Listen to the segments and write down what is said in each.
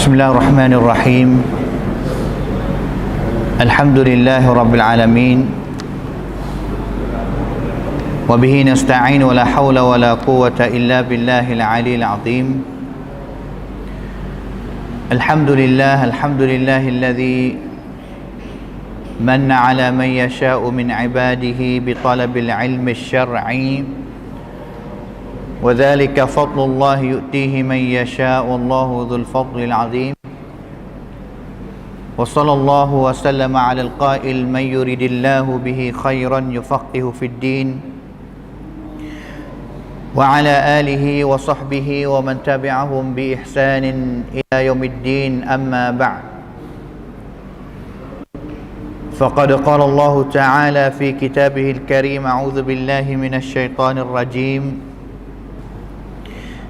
بسم الله الرحمن الرحيم. الحمد لله رب العالمين، وبه نستعين ولا حول ولا قوة إلا بالله العلي العظيم. الحمد لله الذي من على من يشاء من عباده بطلب العلم الشرعي، وذلك فضل الله يؤتيه من يشاء والله ذو الفضل العظيم. وصلى الله وسلم على القائل من يرد الله به خيرا يفقه في الدين، وعلى آله وصحبه ومن تبعهم بإحسان إلى يوم الدين. أما بعد، فقد قال الله تعالى في كتابه الكريم: أعوذ بالله من الشيطان الرجيم،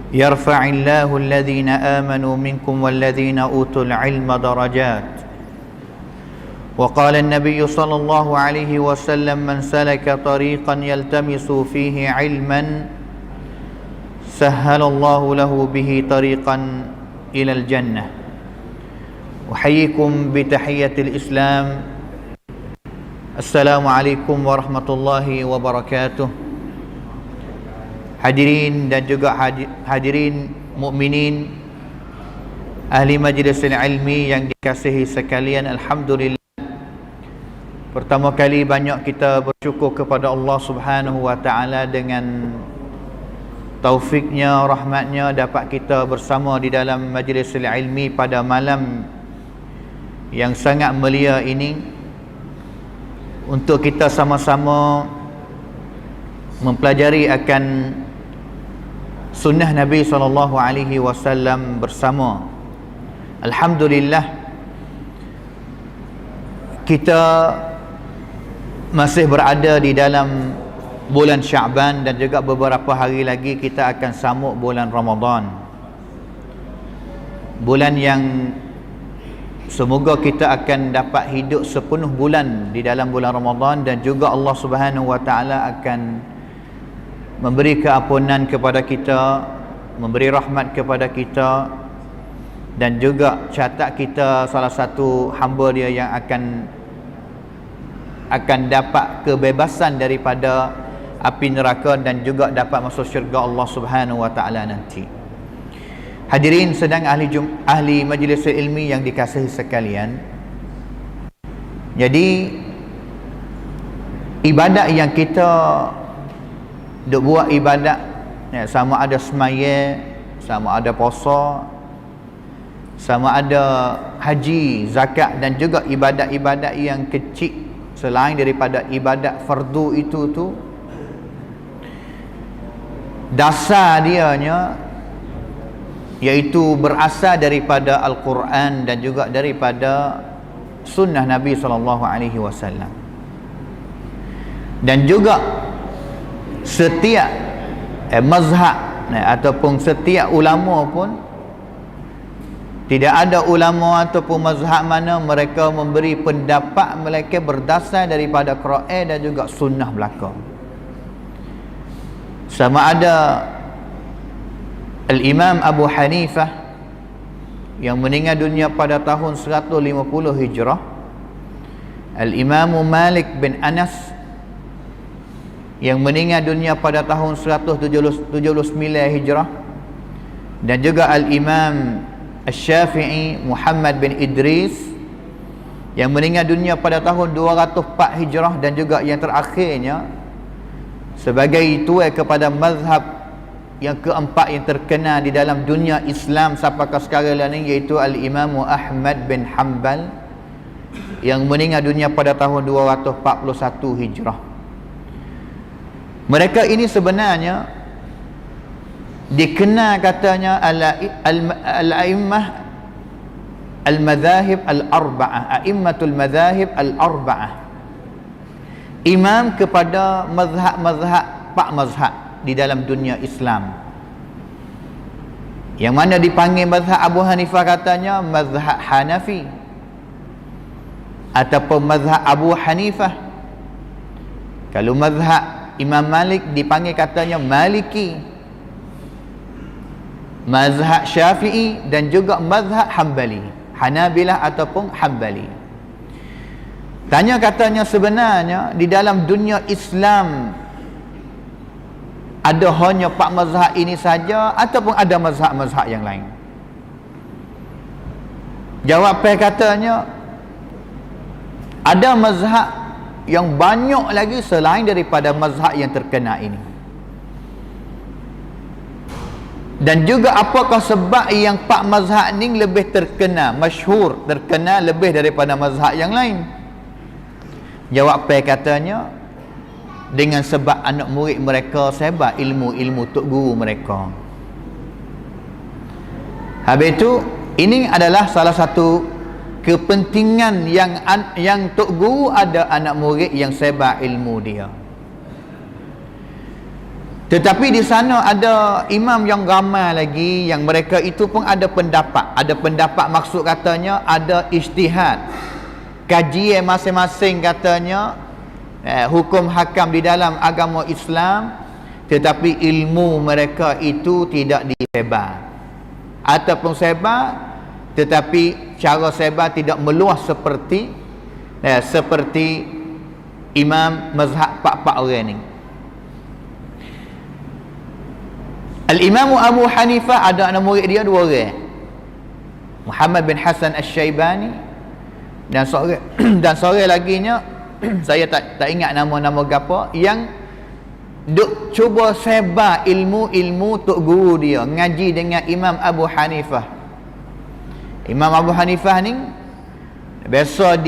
يرفع الله الذين آمنوا منكم والذين أوتوا العلم درجات. وقال النبي صلى الله عليه وسلم: من سلك طريقا يلتمس فيه علما سهل الله له به طريقا إلى الجنة. أحييكم بتحية الإسلام، السلام عليكم ورحمة الله وبركاته. Hadirin dan juga hadirin mukminin ahli majlis ilmi yang dikasihi sekalian, alhamdulillah, pertama kali banyak kita bersyukur kepada Allah Subhanahu wa taala dengan taufiknya, rahmatnya dapat kita bersama di dalam majlis ilmi pada malam yang sangat mulia ini untuk kita sama-sama mempelajari akan sunnah Nabi SAW bersama. Alhamdulillah, kita masih berada di dalam bulan Sya'ban dan juga beberapa hari lagi kita akan sambut bulan Ramadan, bulan yang semoga kita akan dapat hidup sepenuh bulan di dalam bulan Ramadan, dan juga Allah Subhanahu wa taala akan memberi keampunan kepada kita, memberi rahmat kepada kita, dan juga catat kita salah satu hamba dia yang akan dapat kebebasan daripada api neraka dan juga dapat masuk syurga Allah Subhanahu wa taala nanti. Hadirin sedang ahli majlis ilmi yang dikasihi sekalian, jadi ibadat yang kita duk buat ibadat, sama ada semaya, sama ada puasa, sama ada haji, zakat, dan juga ibadat-ibadat yang kecil selain daripada ibadat fardu itu tu, dasar dianya iaitu berasal daripada Al-Quran dan juga daripada sunnah Nabi SAW. Dan juga setiap mazhab ataupun setiap ulama pun, tidak ada ulama ataupun mazhab mana mereka memberi pendapat mereka berdasar daripada Quran dan juga sunnah belaka. Sama ada Al-Imam Abu Hanifah yang meninggal dunia pada tahun 150 Hijrah, Al-Imam Malik bin Anas yang meninggal dunia pada tahun 179 Hijrah, dan juga Al-Imam Asy-Syafi'i Muhammad bin Idris yang meninggal dunia pada tahun 204 Hijrah, dan juga yang terakhirnya sebagai tuai kepada mazhab yang keempat yang terkenal di dalam dunia Islam sampai ke sekarang ini, iaitu Al-Imam Ahmad bin Hanbal yang meninggal dunia pada tahun 241 Hijrah. Mereka ini sebenarnya dikenal katanya al-a'immah al-madhahib al-arba'ah, a'immatul madhahib al-arba'ah, imam kepada mazhab-mazhab, pak mazhab di dalam dunia Islam, yang mana dipanggil mazhab Abu Hanifah katanya mazhab Hanafi ataupun mazhab Abu Hanifah. Kalau mazhab Imam Malik dipanggil katanya Maliki. mazhab Syafi'i dan juga mazhab Hanbali, Hanabilah ataupun Hanbali. Tanya katanya sebenarnya di dalam dunia Islam ada hanya 4 mazhab ini saja ataupun ada mazhab-mazhab yang lain? Jawab katanya ada mazhab yang banyak lagi selain daripada mazhab yang terkenal ini. Dan juga apakah sebab yang 4 mazhab ni lebih terkenal, masyhur, terkenal lebih daripada mazhab yang lain? Jawab katanya dengan sebab anak murid mereka sebar ilmu-ilmu tok guru mereka. Habis itu ini adalah salah satu kepentingan yang tok guru ada anak murid yang sebar ilmu dia. Tetapi di sana ada imam yang ramai lagi yang mereka itu pun ada pendapat. Ada pendapat maksud katanya ada ijtihad, kajian masing-masing katanya hukum hakam di dalam agama Islam, tetapi ilmu mereka itu tidak disebar ataupun sebar, tetapi cara sebar tidak meluas seperti imam mazhab 4 orang ni. Al-Imam Abu Hanifah ada anak murid dia 2 orang, Muhammad bin Hasan Asy-Syaibani dan seorang laginya saya tak ingat nama-nama gapo, yang duk cuba sebar ilmu-ilmu tok guru dia, ngaji dengan Imam Abu Hanifah. Imam Abu Hanifah ni biasa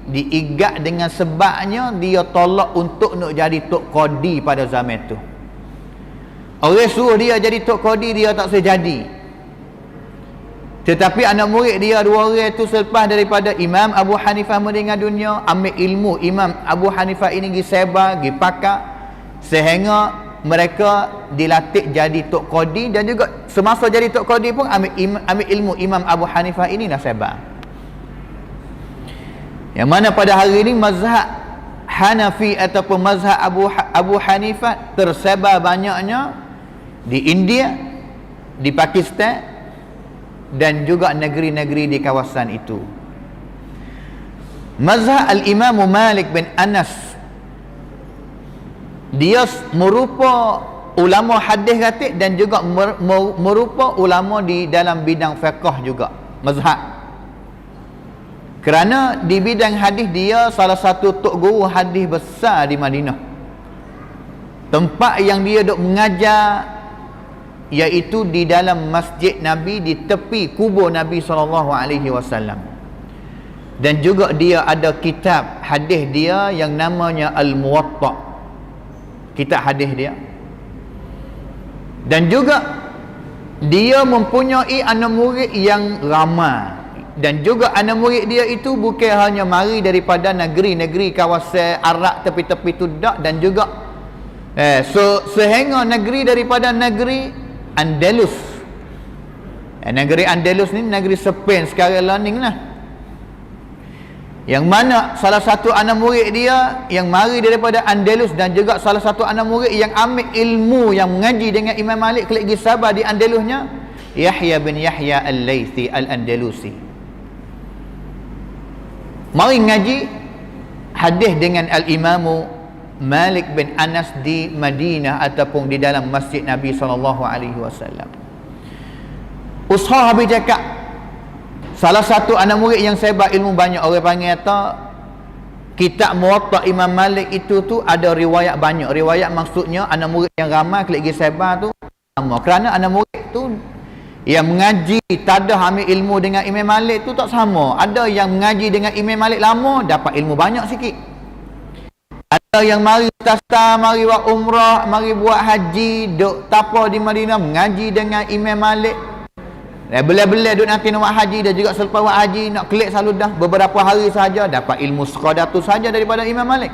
diigat dengan sebabnya dia tolak untuk nak jadi tok qadi pada zaman tu. Orang suruh dia jadi tok qadi, dia tak sejadi. Tetapi anak murid dia 2 orang itu selepas daripada Imam Abu Hanifah meninggal dunia, ambil ilmu Imam Abu Hanifah ini pergi sebar, pergi pakar, sehingga mereka dilatih jadi tok qadi, dan juga semasa jadi tok qadi pun ambil ilmu Imam Abu Hanifah ini dah sebar. Yang mana pada hari ini mazhab Hanafi ataupun mazhab Abu Hanifah tersebar banyaknya di India, di Pakistan dan juga negeri-negeri di kawasan itu. Mazhab Al-Imam Malik bin Anas, dia merupa ulama hadis katik dan juga merupa ulama di dalam bidang fiqh juga, mazhab. Kerana di bidang hadis dia salah satu tok guru hadis besar di Madinah. Tempat yang dia duk mengajar iaitu di dalam masjid Nabi, di tepi kubur Nabi SAW. Dan juga dia ada kitab hadis dia yang namanya Al-Muwatta, kitab hadis dia. Dan juga dia mempunyai anak murid yang ramai, dan juga anak murid dia itu bukan hanya mari daripada negeri-negeri kawasan Arab tepi-tepi tu dak, dan juga sehingga negeri daripada negeri Andalus. Negeri Andalus ni negeri Spain sekarang lah ni lah. Yang mana salah satu anak murid dia yang mari daripada Andalus, dan juga salah satu anak murid yang ambil ilmu yang mengaji dengan Imam Malik kelak pergi sabar di Andalusnya, Yahya bin Yahya Al-Laythi Al-Andalusi. Mari ngaji hadis dengan Al-Imamu Malik bin Anas di Madinah ataupun di dalam masjid Nabi SAW. Ushah habis cakap, salah satu anak murid yang sebar ilmu banyak, orang panggil kata kitab Muwatta Imam Malik itu tu ada riwayat banyak. Riwayat maksudnya anak murid yang ramai kelak pergi sebar tu sama. Kerana anak murid tu yang mengaji tadah ambil ilmu dengan Imam Malik tu tak sama. Ada yang mengaji dengan Imam Malik lama dapat ilmu banyak sikit. Ada yang mari tasawuf, mari buat umrah, mari buat haji, duk tapa di Madinah mengaji dengan Imam Malik. Belah-belah duk nanti nak buat haji, dan juga selepas buat haji nak kelik selalu dah beberapa hari saja dapat ilmu sekadar tu saja daripada Imam Malik.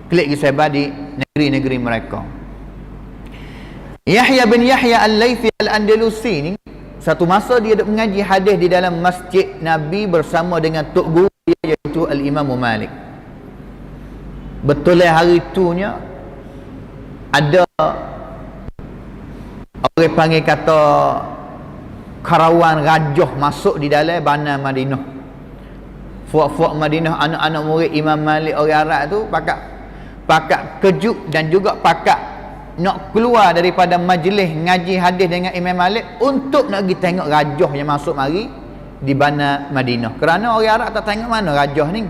Kelik disebar di negeri-negeri mereka. Yahya bin Yahya Al-Laythi Al-Andalusi ni satu masa dia duk mengaji hadis di dalam masjid Nabi bersama dengan tok guru dia iaitu Al-Imam Malik. Betul hari itunya ada Orang panggil kata karawan rajah masuk di dalam bana Madinah. Fuak-fuak Madinah, anak-anak murid Imam Malik orang Arab tu pakat kejut dan juga pakat nak keluar daripada majlis ngaji hadis dengan Imam Malik untuk nak pergi tengok rajah yang masuk mari di bana Madinah. Kerana orang Arab tak tengok mana rajah ni.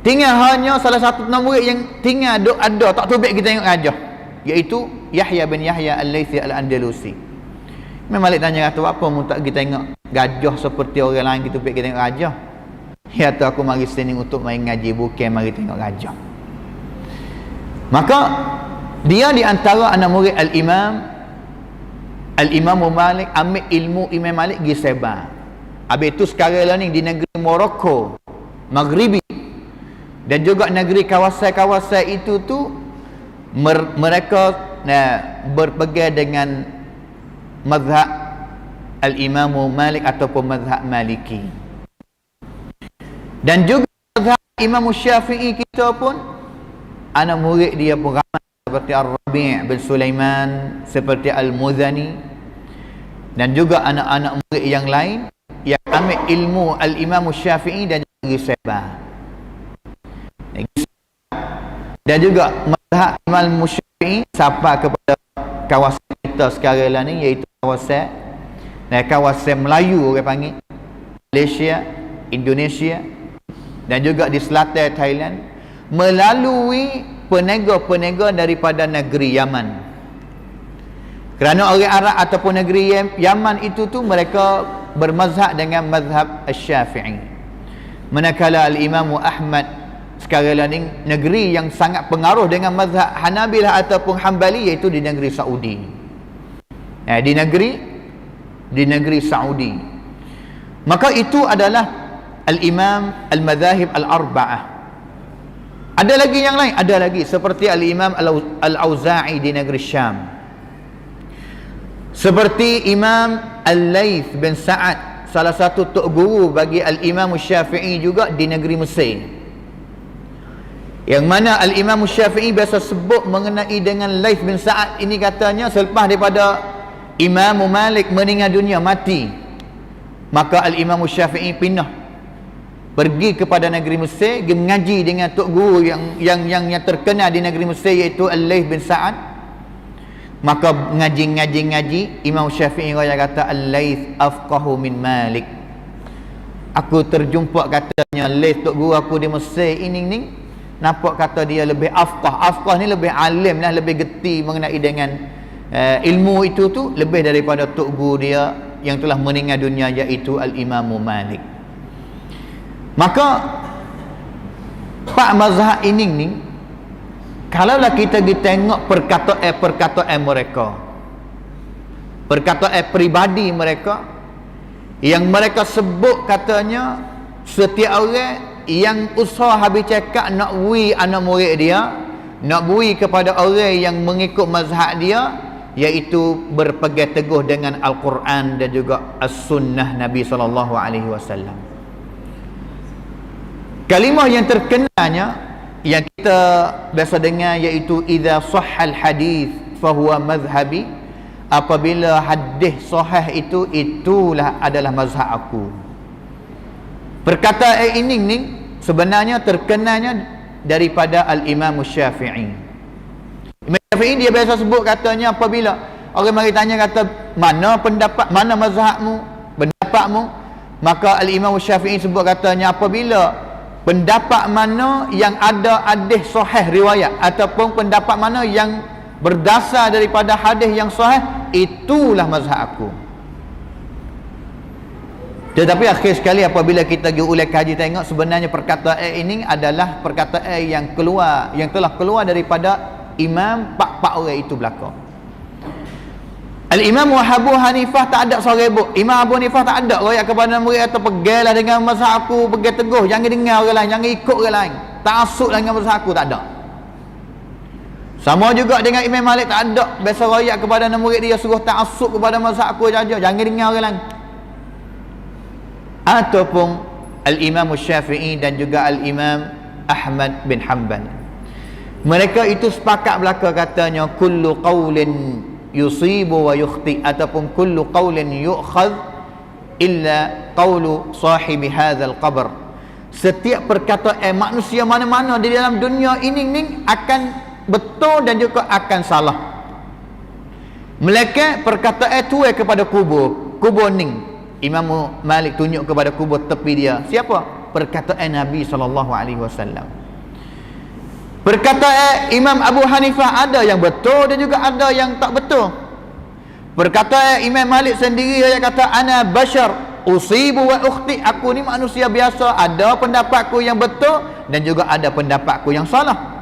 Tinggal hanya salah satu murid yang tinggal duk ada tak tubik kita tengok rajah, iaitu Yahya bin Yahya Al-Laythi Al-Andalusi. Imam Malik tanya kata, apa mu tak pergi tengok gajah seperti orang lain kita pergi tengok gajah? Ya tu aku mari sini untuk main ngaji, bukan mari tengok gajah. Maka dia di antara anak murid Al-Imam Malik ambil ilmu Imam Malik pergi sebar. Habis itu sekarang lah ni di negeri Morocco, Maghribi, dan juga negeri kawasan-kawasan itu tu mereka berpegang dengan mazhab Al-Imam Malik ataupun mazhab Maliki. Dan juga mazhab Imam Syafi'i kita pun anak murid dia pun ramai, seperti Ar-Rabi' bin Sulaiman, seperti Al-Muzani, dan juga anak-anak murid yang lain yang ambil ilmu Al-Imam Syafi'i dan juga sebar. Dan juga mazhab Imam Syafi'i sampai kepada kawasan kita sekarang lah ni, iaitu kawasan Melayu orang panggil, Malaysia, Indonesia, dan juga di selatan Thailand, melalui penega-penega daripada negeri Yaman. Kerana orang Arab ataupun negeri Yaman itu tu mereka bermazhab dengan mazhab Asy-Syafi'i. Manakala Al-Imam Ahmad sekarang ni negeri yang sangat pengaruh dengan mazhab Hanabilah ataupun Hanbali, iaitu di negeri Saudi. Di negeri Saudi. Maka itu adalah Al-Imam Al-Madhahib Al-Arba'ah. Ada lagi yang lain, ada lagi seperti Al-Imam Al-Auza'i di negeri Syam, seperti Imam Al-Layth bin Sa'ad, salah satu tok guru bagi Al-Imam Syafi'i juga di negeri Mesir, yang mana Al-Imam Syafi'i biasa sebut mengenai dengan Layth bin Sa'ad ini, katanya selepas daripada Imam Malik meninggal dunia, mati, maka Al-Imam Syafi'i pindah pergi kepada negeri Mesir, pergi mengaji dengan tok guru yang terkenal di negeri Mesir, iaitu Al-Layth bin Sa'ad. Maka ngaji Imam Syafi'i raya kata Al-Layth afqahu min Malik. Aku terjumpa katanya Layth, tok guru aku di Mesir ini nampak kata dia lebih afqah ni lebih alim lah, lebih geti mengenai dengan ilmu itu tu lebih daripada tok guru dia yang telah meninggal dunia, iaitu Al-Imam Malik. Maka pak mazhab ini ni, kalaulah kita tengok perkataan mereka, perkataan peribadi mereka, yang mereka sebut katanya setiap orang yang usaha habis cakap nak bui anak murid dia, nak bui kepada orang yang mengikut mazhab dia, iaitu berpegang teguh dengan Al-Quran dan juga As-Sunnah Nabi SAW. Kalimah yang terkenalnya yang kita biasa dengar, iaitu idza sahhal hadis fahuwa madhhabi, apabila hadis sahih itulah adalah mazhab aku. Perkataan ini sebenarnya terkenalnya daripada Al-Imam Syafi'i. Imam Syafi'i dia biasa sebut katanya, apabila orang mari tanya kata mana pendapat, mana mazhabmu, pendapatmu, maka Al-Imam Syafi'i sebut katanya, apabila pendapat mana yang ada hadis sahih riwayat, ataupun pendapat mana yang berdasar daripada hadis yang sahih, itulah mazhab aku. Tetapi akhir sekali apabila kita pergi ulang kaji tengok, sebenarnya perkataan ini adalah perkataan yang telah keluar daripada imam pak orang itu belaka. Al-Imam Abu Hanifah tak ada seorang ibu. Imam Abu Hanifah tak ada royak kepada murid atau pegailah dengan mazhab aku, pegang teguh, jangan dengar orang lain, jangan ikut orang lain, ta'assub dengan mazhab aku, tak ada. Sama juga dengan Imam Malik, tak ada biasa royak kepada murid dia suruh ta'assub kepada mazhab aku saja, jangan dengar orang lain. Ataupun Al-Imam Syafi'i dan juga Al-Imam Ahmad bin Hanbal, mereka itu sepakat belaka katanya kullu qawlin yusibu wa yukhti, ataupun kullu qawlin yu'khadh illa qawlu sahibi hadzal qabr. Setiap perkataan manusia mana-mana di dalam dunia ini akan betul dan juga akan salah. Melainkan perkataan tu kepada kubur ning. Imam Malik tunjuk kepada kubur tepi dia. Siapa? Perkataan Nabi SAW. Perkataan Imam Abu Hanifah ada yang betul dan juga ada yang tak betul. Perkataan Imam Malik sendiri, dia kata ana bashar usibu wa ukhti, aku ni manusia biasa, ada pendapatku yang betul dan juga ada pendapatku yang salah.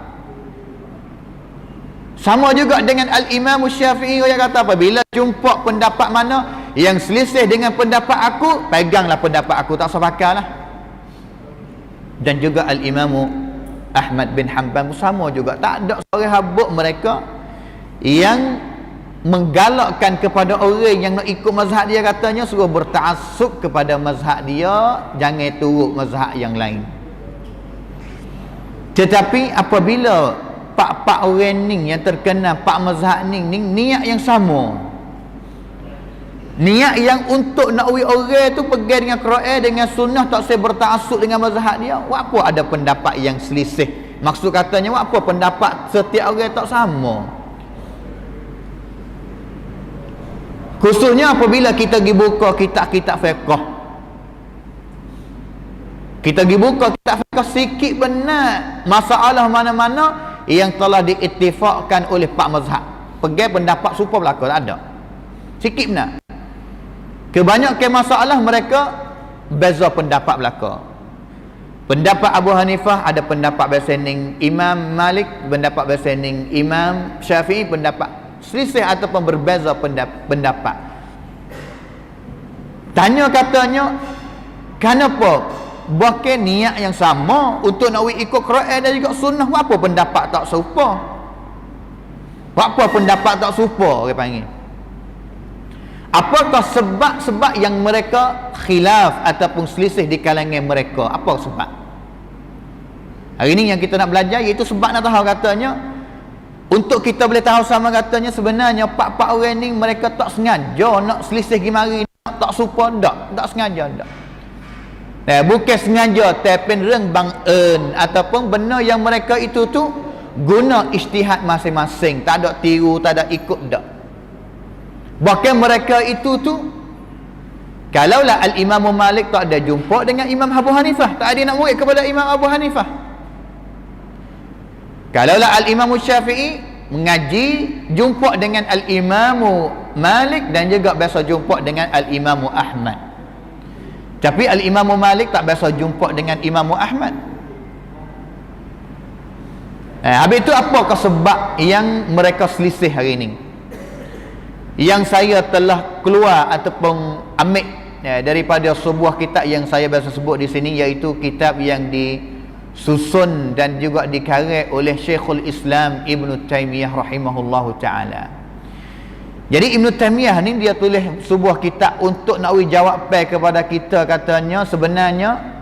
Sama juga dengan Al-Imam Syafi'i, dia kata apabila jumpa pendapat mana yang selisih dengan pendapat aku, peganglah pendapat aku, tak usah pakarlah. Dan juga Al-Imam Ahmad bin Hanbal sama juga, tak ada seorang habuk mereka yang menggalakkan kepada orang yang nak ikut mazhab dia, katanya suruh berta'assub kepada mazhab dia, jangan turut mazhab yang lain. Tetapi apabila pak-pak orang ni yang terkenal pak mazhab ni niat yang sama, niat yang untuk nak orang tu pergi dengan Quran dengan sunnah, tak saya berta'assub dengan mazhab dia, apa ada pendapat yang selisih. Maksud katanya apa pendapat setiap orang tak sama. Khususnya apabila kita pergi buka kitab-kitab fiqh, kita pergi buka kitab fiqh, sikit benar masalah mana-mana yang telah diiktifakkan oleh pak mazhab, pergi pendapat serupa belaka, tak ada. Sikit benar. Kebanyakan masalah mereka beza pendapat belaka. Pendapat Abu Hanifah ada pendapat bersanding Imam Malik, pendapat bersanding Imam Syafi'i, pendapat selisih ataupun berbeza pendapat. Tanya katanya, kenapa bukan niat yang sama untuk nak ikut Quran dan juga sunnah, apa pendapat tak serupa? Apa pendapat tak serupa orang panggil? Apakah sebab-sebab yang mereka khilaf ataupun selisih di kalangan mereka? Apa sebab? Hari ini yang kita nak belajar iaitu sebab nak tahu katanya, untuk kita boleh tahu sama katanya sebenarnya pak-pak orang ni mereka tak sengaja nak selisih gimari, tak serupa, tak sengaja dak. Bukan sengaja tapi reng bang ataupun benar yang mereka itu tu guna ijtihad masing-masing, tak ada tiru, tak ada ikut dak. Bahkan mereka itu tu, kalaulah Al-Imam Malik tak ada jumpa dengan Imam Abu Hanifah, tak ada nak murid kepada Imam Abu Hanifah. Kalaulah Al-Imam Syafi'i mengaji jumpa dengan Al-Imam Malik dan juga biasa jumpa dengan Al-Imam Ahmad. Tapi Al-Imam Malik tak biasa jumpa dengan Imam Ahmad. Habis itu apakah sebab yang mereka selisih hari ini? Yang saya telah keluar ataupun ambil daripada sebuah kitab yang saya biasa sebut di sini, iaitu kitab yang disusun dan juga dikarang oleh Syekhul Islam Ibn Taymiyah rahimahullahu ta'ala. Jadi Ibn Taymiyah ni dia tulis sebuah kitab untuk nak jawab kepada kita, katanya sebenarnya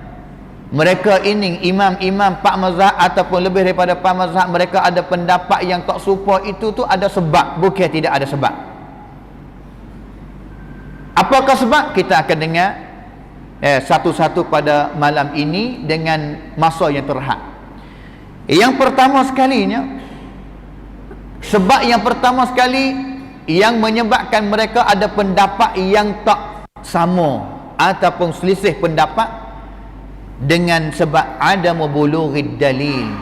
mereka ini imam-imam pak mazhab ataupun lebih daripada pak mazhab, mereka ada pendapat yang tak serupa, itu tu ada sebab, bukan tidak ada sebab. Apakah sebab? Kita akan dengar satu-satu pada malam ini dengan masa yang terhad. Yang pertama sekalinya, sebab yang pertama sekali yang menyebabkan mereka ada pendapat yang tak sama ataupun selisih pendapat, dengan sebab ada mubulughid dalil.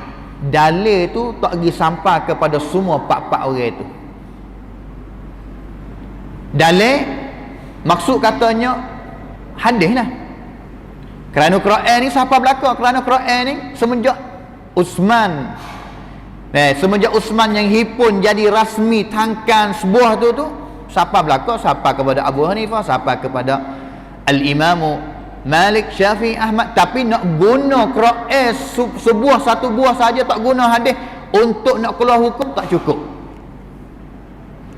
Dalil tu tak pergi sampai kepada semua pak-pak orang itu. Dalil maksud katanya hadis lah. Kerana Quran ni siapa belaka? Kerana Quran ni semenjak Uthman, semenjak Uthman yang hipun jadi rasmi tangkan sebuah tu siapa belaka? Siapa kepada Abu Hanifah, siapa kepada Al-Imam Malik, Syafi'i, Ahmad. Tapi nak guna Quran sebuah satu buah saja, tak guna hadis untuk nak keluar hukum, tak cukup.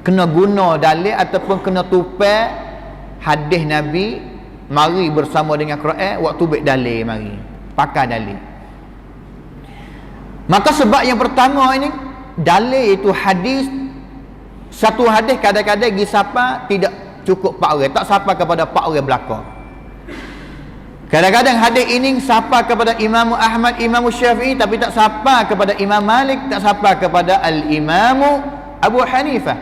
Kena guna dalil ataupun kena tupai hadis Nabi, mari bersama dengan Quran, waktu baik dalil, mari pakai dalil. Maka sebab yang pertama ini, dalil itu hadis Satu hadis kadang-kadang pergi sapa tidak cukup 4 orang, tak sapa kepada 4 orang belakang. Kadang-kadang hadis ini sapa kepada Imam Ahmad, Imam Syafi'i, tapi tak sapa kepada Imam Malik, tak sapa kepada Al-Imam Abu Hanifah.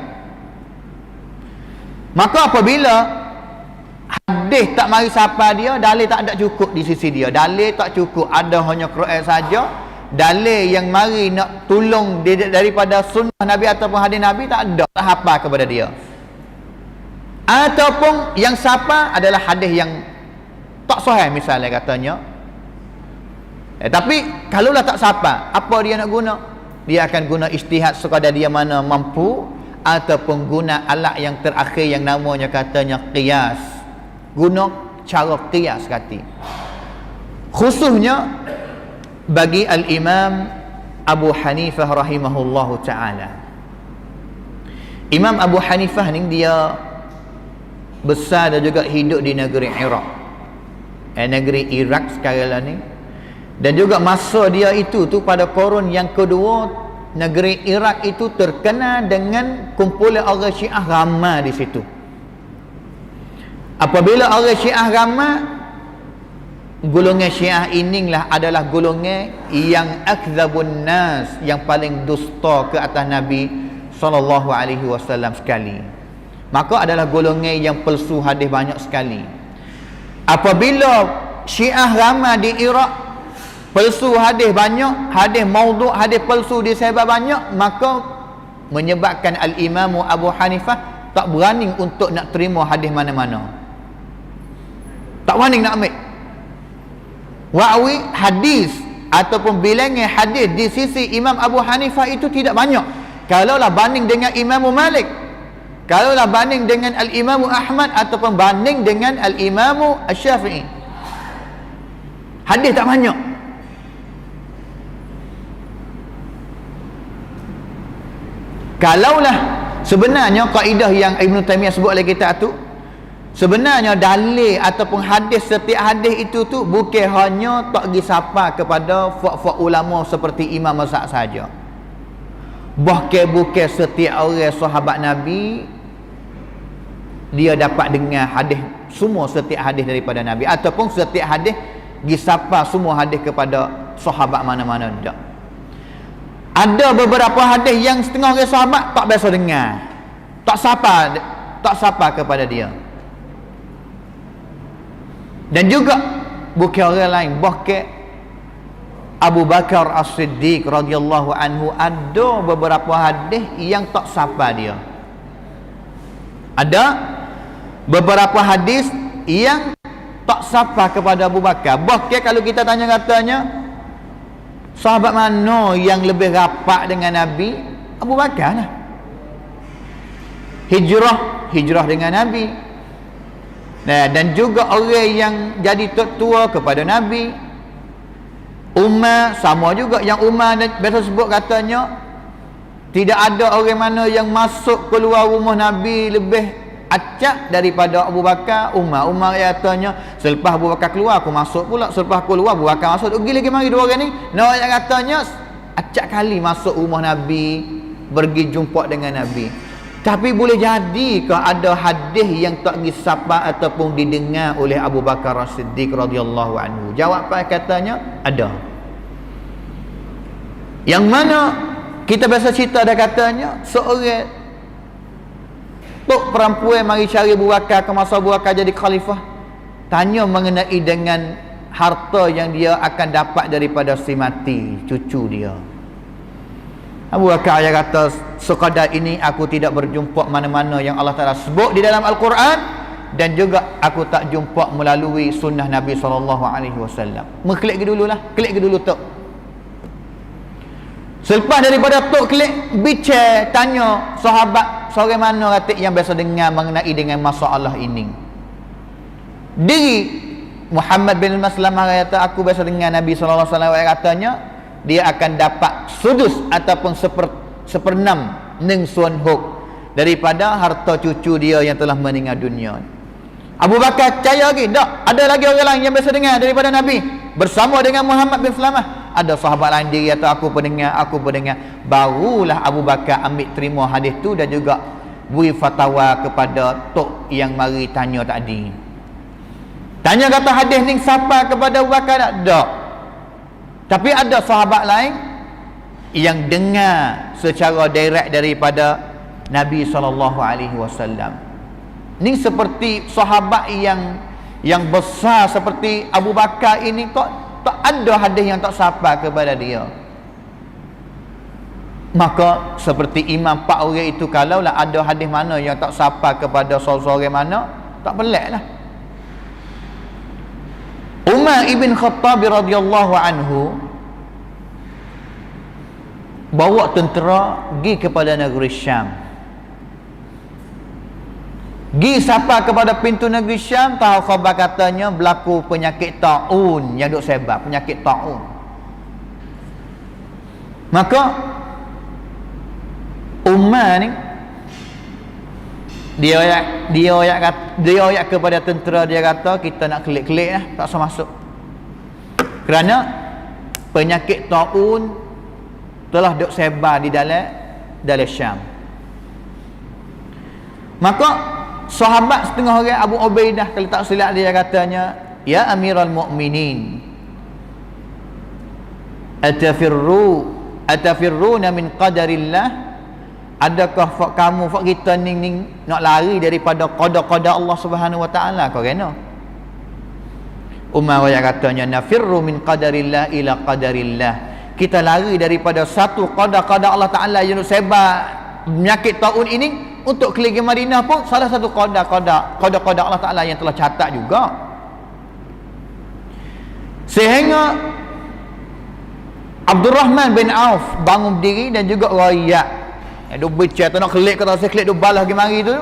Maka apabila hadis tak mari sapa dia, dalil tak ada cukup di sisi dia, dalil tak cukup, ada hanya Quran saja, dalil yang mari nak tolong daripada sunnah Nabi ataupun hadis Nabi tak ada, tak hafal kepada dia. Ataupun yang sapa adalah hadis yang tak sahih misalnya katanya. Tapi kalaulah tak sapa, apa dia nak guna? Dia akan guna ijtihad sekadar dia mana mampu, ataupun guna alat yang terakhir yang namanya katanya qiyas. Guna cara qiyas kata. Khususnya bagi Al-Imam Abu Hanifah rahimahullahu ta'ala. Imam Abu Hanifah ni dia besar dan juga hidup di negeri Iraq, negeri Iraq sekarang ni. Dan juga masa dia itu tu pada korun yang kedua, negeri Iraq itu terkenal dengan kumpulan orang Syiah ramai di situ. Apabila orang Syiah ramai, golongan Syiah inilah adalah golongan yang akdzabun nas, yang paling dusta ke atas Nabi SAW sekali. Maka adalah golongan yang palsu hadis banyak sekali. Apabila Syiah ramai di Iraq, palsu hadis banyak, hadis maudhu', hadis palsu disebar banyak, maka menyebabkan Al-Imam Abu Hanifah tak berani untuk nak terima hadis mana-mana. Tak berani nak ambil. Wa'wi hadis ataupun bilangan hadis di sisi Imam Abu Hanifah itu tidak banyak. Kalaulah banding dengan Imam Malik, kalaulah banding dengan Al-Imam Ahmad, ataupun banding dengan Al-Imam Syafi'i, hadis tak banyak. Kalaulah sebenarnya kaedah yang Ibn Taymiyah sebut oleh kita tu, sebenarnya dalil ataupun hadis, setiap hadis itu tu bukan hanya tak disapa kepada fak-fak ulama seperti Imam Mazhab saja. Bukan setiap orang sahabat Nabi dia dapat dengar hadis semua, setiap hadis daripada Nabi, ataupun setiap hadis disapa semua hadis kepada sahabat mana-mana. Tak. Ada beberapa hadis yang setengah orang sahabat tak biasa dengar, tak sapa kepada dia. Dan juga bukan orang lain, bahkan Abu Bakar As-Siddiq radhiyallahu anhu ada beberapa hadis yang tak sapa dia. Ada beberapa hadis yang tak sapa kepada Abu Bakar. Bahkan kalau kita tanya katanya, sahabat mana yang lebih rapat dengan Nabi? Abu Bakar lah. Hijrah dengan Nabi. Nah, dan juga orang yang jadi tua kepada Nabi. Umar sama juga, yang Umar biasa sebut katanya tidak ada orang mana yang masuk keluar rumah Nabi lebih acak daripada Abu Bakar. Umar katanya selepas Abu Bakar keluar aku masuk pula, selepas aku keluar Abu Bakar masuk, lagi mari dua orang ni. Nah, yang katanya acak kali masuk rumah Nabi, pergi jumpa dengan Nabi. Tapi boleh jadi ke ada hadis yang tak disapa ataupun didengar oleh Abu Bakar As-Siddiq radhiyallahu anhu? Jawapan katanya ada. Yang mana kita biasa cerita dah katanya seorang tok perempuan mari cari Abu Bakar ke masa Abu Bakar jadi khalifah, tanya mengenai dengan harta yang dia akan dapat daripada si mati cucu dia. Abu Bakar dia kata, sekadar ini aku tidak berjumpa mana-mana yang Allah Ta'ala sebut di dalam Al-Quran, dan juga aku tak jumpa melalui sunnah Nabi SAW. Klik dulu tok. Selepas daripada tok klik, bicara tanya sahabat seorang mana kata yang biasa dengar mengenai dengan masalah ini. Diri Muhammad bin Maslamah kata, aku biasa dengar Nabi SAW katanya dia akan dapat sudus ataupun seperenam ning suan huk daripada harta cucu dia yang telah meninggal dunia. Abu Bakar percaya lagi, tak ada lagi orang lain yang biasa dengar daripada Nabi bersama dengan Muhammad bin Salamah. Ada sahabat lain dia kata aku pendengar. Barulah Abu Bakar ambil terima hadis tu dan juga beri fatwa kepada tok yang mari tanya tadi. Tanya kata hadis ni siapa kepada Abu Bakar? Tak. Tapi ada sahabat lain yang dengar secara direct daripada Nabi SAW. Ni seperti sahabat yang besar seperti Abu Bakar ini, tak ada hadis yang tak sampai kepada dia. Maka seperti imam 4 orang itu, kalaulah ada hadis mana yang tak sampai kepada seorang mana, tak peliklah. Umar ibn Khattab radhiyallahu anhu bawa tentera pergi kepada negeri Syam. Gi sampai kepada pintu negeri Syam, tahu khabar katanya berlaku penyakit taun yang duk sebab penyakit taun. Maka Umar ni dia ayat kepada tentera, dia kata kita nak kelik-kelik lah, tak usah masuk. Kerana penyakit taun telah duk sebar di dalam Syam. Maka sahabat setengah orang, Abu Ubaidah kalau tak silap dia katanya, ya Amirul Mukminin, atafirruna min qadarillah, adakah kamu kita ni nak lari daripada qada-qada Allah Subhanahu wa taala? Kau kena. Umar ayat katanya, nafirru min qadarillah ila qadarillah, kita lari daripada satu qada-qada Allah taala yang sebar penyakit taun ini untuk keluarga Madinah pun salah satu qada-qada Allah Ta'ala yang telah catat juga. Sehingga Abdul Rahman bin Auf bangun berdiri dan juga rakyat dia bercakap tu nak kelik kata saya kelik dia balas pergi mari tu.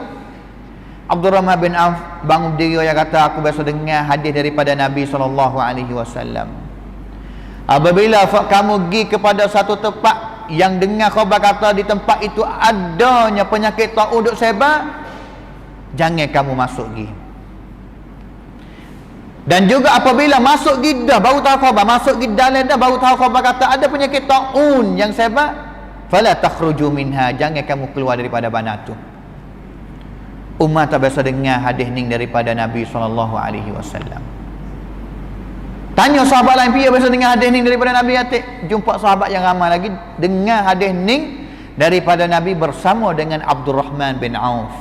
Abdul Rahman bin Auf bangun berdiri, dia kata aku biasa dengar hadis daripada Nabi SAW. Apabila kamu pergi kepada satu tempat yang dengar khabar kata di tempat itu adanya penyakit taun duk sebar, jangan kamu masuk pergi. Dan juga apabila masuk pergi dah baru tahu khabar, masuk pergi dalam dah baru tahu khabar kata ada penyakit taun yang sebar, fala takhruju minha, jangan kamu keluar daripada bana tu. Umat tak biasa dengar hadis ni daripada Nabi SAW. Tanya sahabat lain, dia biasa dengar hadis ni daripada Nabi, atik jumpa sahabat yang ramai lagi dengar hadis ni daripada Nabi bersama dengan Abdul Rahman bin Auf.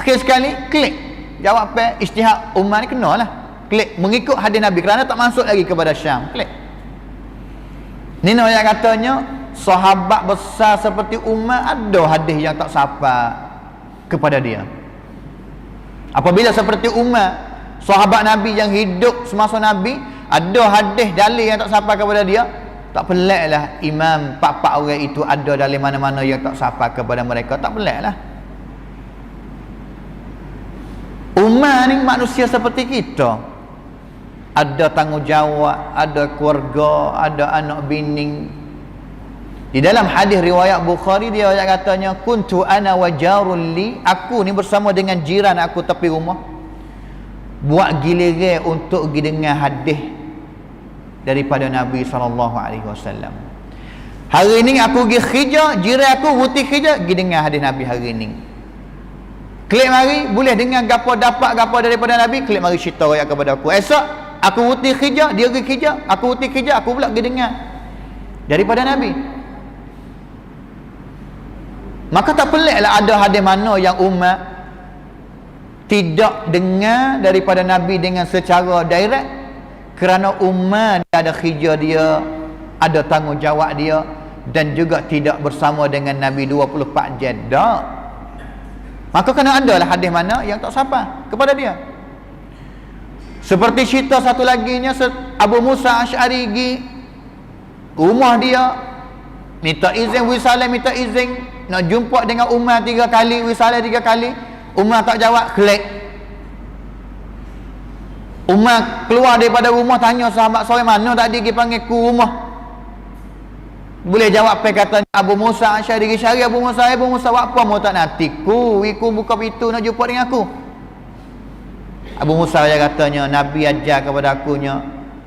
Akhir sekali klik jawab apa ijtihad Umar ni kenalah klik mengikut hadis Nabi kerana tak masuk lagi kepada Syam. Klik ni yang katanya sahabat besar seperti Umar ada hadis yang tak sampai kepada dia. Apabila seperti Umar, sahabat Nabi yang hidup semasa Nabi, ada hadis dalil yang tak sampai kepada dia, tak peliklah imam 4 orang itu ada dalil mana-mana yang tak sampai kepada mereka, tak peliklah. Umar ni manusia seperti kita, ada tanggungjawab, ada keluarga, ada anak bini. Di dalam hadis riwayat Bukhari, dia katanya kuntu ana wa jarul li, aku ni bersama dengan jiran aku tepi rumah buat giliran untuk pergi dengar hadis daripada Nabi SAW. Hari ni aku pergi khija, jiran aku ruti khija, pergi dengar hadis Nabi hari ni. Klik mari boleh dengar gapo dapat gapo daripada Nabi, klik mari cerita ayat kepada aku. Esok aku ruti khija, dia pergi khija, aku ruti khija, aku pula pergi dengar daripada Nabi. Maka tak peliklah ada hadis mana yang umat tidak dengar daripada Nabi dengan secara direct, kerana umat ada khija dia, ada tanggungjawab dia, dan juga tidak bersama dengan Nabi 24 jam. Tak. Maka kena adalah hadis mana yang tak sampai kepada dia. Seperti cerita satu laginya, Abu Musa Asy'ari pergi rumah dia, minta izin wisalah, minta izin nak jumpa dengan Umar 3 kali, wisalah 3 kali. Umar tak jawab, klik. Umar keluar daripada rumah, tanya sahabat sore mana tadi pergi panggil ku rumah. Boleh jawab apa kata Abu Musa Asy'ari, cari Abu Musa apa mau tak natiku, wiku buka pintu nak jumpa dengan aku. Abu Musa dia katanya, Nabi ajar kepada akunya,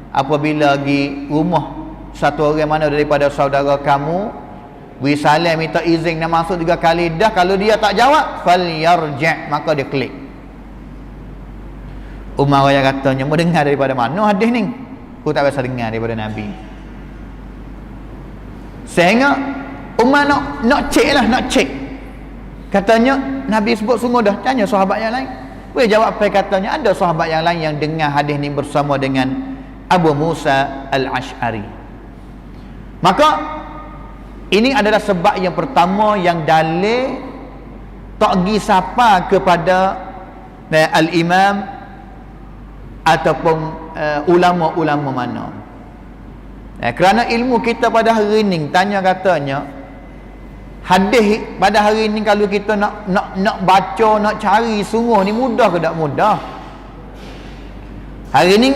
apabila pergi rumah satu orang mana daripada saudara kamu, beri salam, minta izin nak masuk 3 kali dah. Kalau dia tak jawab, falyarji', maka dia klik. Umar raya katanya, mau dengar daripada mana hadis ni? Aku tak biasa dengar daripada Nabi. Sehingga Umar nak cek lah, nak cek. Katanya Nabi sebut sungguh dah. Tanya sahabat yang lain. Boleh jawab apa? Katanya ada sahabat yang lain yang dengar hadis ni bersama dengan Abu Musa Al-Ash'ari. Maka ini adalah sebab yang pertama yang dalil tak pergi sapa kepada al-imam ataupun ulama-ulama mana. Kerana ilmu kita pada hari ni, tanya katanya hadis pada hari ni kalau kita nak baca, nak cari sungguh ni mudah ke tak mudah? Hari ni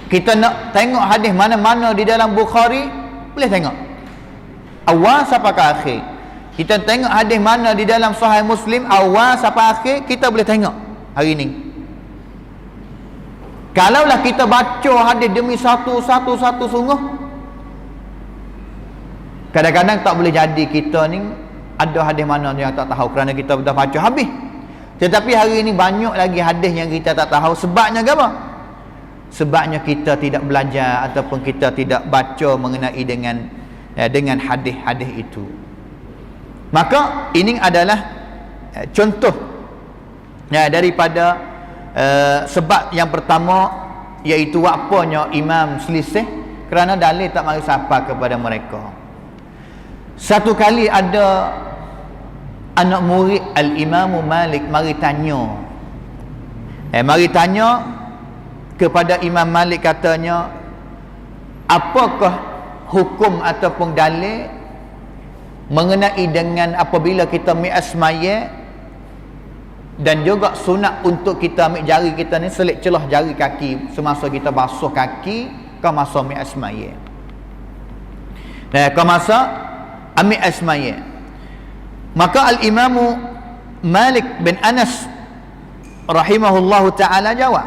kita nak tengok hadis mana-mana di dalam Bukhari, boleh tengok awal sampai ke akhir. Kita tengok hadis mana di dalam Sahih Muslim awal sampai akhir, kita boleh tengok hari ni. Kalaulah kita baca hadis demi satu sungguh, kadang-kadang tak boleh jadi kita ni ada hadis mana yang tak tahu kerana kita dah baca habis. Tetapi hari ini banyak lagi hadis yang kita tak tahu. Sebabnya apa? Sebabnya kita tidak belajar ataupun kita tidak baca mengenai dengan hadis-hadis itu. Maka ini adalah contoh daripada sebab yang pertama, iaitu apanya imam selisih kerana dalil tak mari sapa kepada mereka. Satu kali ada anak murid Al-Imam Malik mari tanya kepada Imam Malik, katanya, apakah hukum ataupun dalil mengenai dengan apabila kita mi'as mayat dan juga sunat untuk kita ambil jari kita ni selit celah jari kaki semasa kita basuh kaki ke masa mi'as mayat. Ke masa ambil mayat. Maka Al-Imam Malik bin Anas rahimahullahu ta'ala jawab,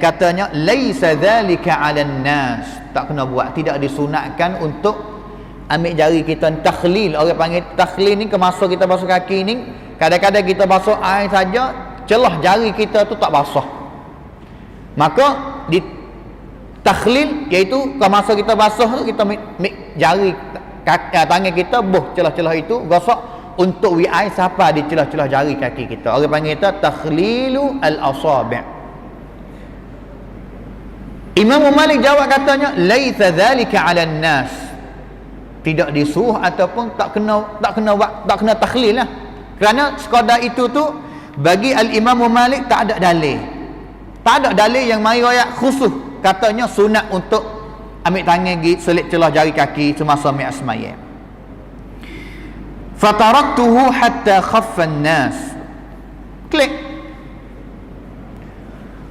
katanya, laisa dhalika 'alan nas, tak kena buat, tidak disunatkan untuk ambil jari kita takhlil. Orang panggil takhlil ni ke masa kita basuh kaki ni, kadang-kadang kita basuh air saja, celah jari kita tu tak basah. Maka di takhlil iaitu ke masa kita basuh tu kita jari tangan kita boh celah-celah itu gosok untuk wi'ai siapa di celah-celah jari kaki kita. Orang panggil kita takhlilu al-asabi'. Imam Malik jawab, katanya, laisa dzalika 'alan nas, tidak disuruh ataupun tak kena takhlil lah. Kerana sekadar itu tu bagi Al-Imam Malik tak ada dalil. Tak ada dalil yang mari ayat khusus katanya sunat untuk ambil tangan selit celah jari kaki semasa mi'as mayat. Fataraktuhu hatta khaffa an-nas. Klik.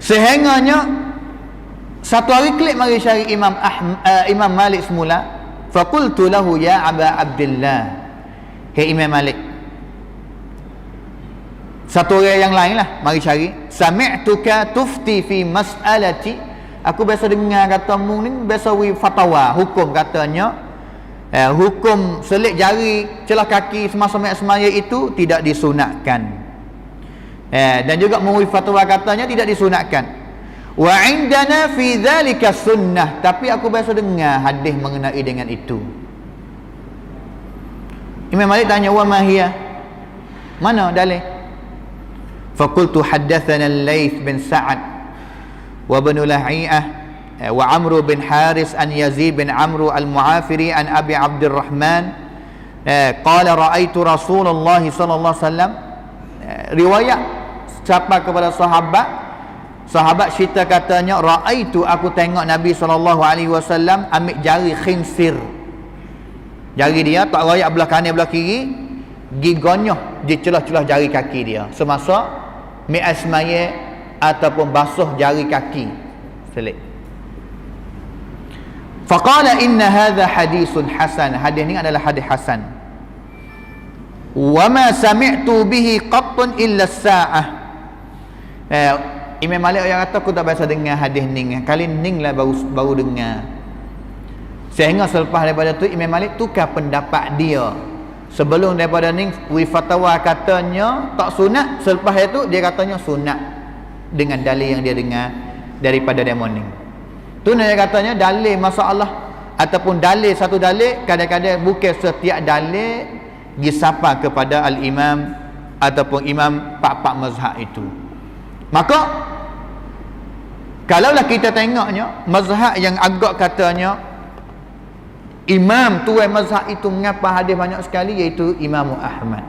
Sehingganya satu hari klik mari syari Imam Malik semula. Faqultu lahu ya Aba Abdullah, hey Imam Malik. Satu orang yang lain lah mari cari, sami'tuka tufti fi mas'alati, aku biasa dengar katamu ni biasa fatwa hukum, katanya hukum selit jari celah kaki semasa semaya itu tidak disunatkan, dan juga memberi fatwa katanya tidak disunatkan. Wa indana fi dhalika sunnah, tapi aku biasa dengar hadis mengenai dengan itu. Imam Malik tanya, wa ma hiya, mana dalil? Faqultu haddathana al-Laits bin Sa'ad wa ibn Lahiyah wa Amr bin Haris an Yazid bin Amr al-Mu'afiri an Abi Abdurrahman qala ra'aitu Rasulullah sallallahu alaihi wasallam. Riwayat siapa kepada sahabat cerita, katanya, ra'aitu, aku tengok Nabi sallallahu alaihi wasallam ambil jari khinsir, jari dia tak royak belah kanan belah kiri, gigonyoh di celah-celah jari kaki dia semasa mi'as mayat ataupun basuh jari kaki selit. Faqala inna hadha hadithun hasan, hadis ni adalah hadis hasan. Wa ma sami'tu bihi qattun illa as-sa'ah. Imam Malik yang kata, aku tak biasa dengar hadis ni, kali ni lah baru dengar. Sehingga selepas daripada tu Imam Malik tukar pendapat dia Sebelum daripada ni fatwa katanya tak sunat, selepas itu dia katanya sunat dengan dalil yang dia dengar daripada demon ni. Tu dia katanya dalil masalah ataupun dalil satu dalil, kadang-kadang bukan setiap dalil disapa kepada al-imam ataupun imam pak-pak mazhab itu. Maka kalaulah kita tengoknya mazhab yang agak katanya imam tuan mazhab itu mengapa hadis banyak sekali, iaitu Imam Ahmad.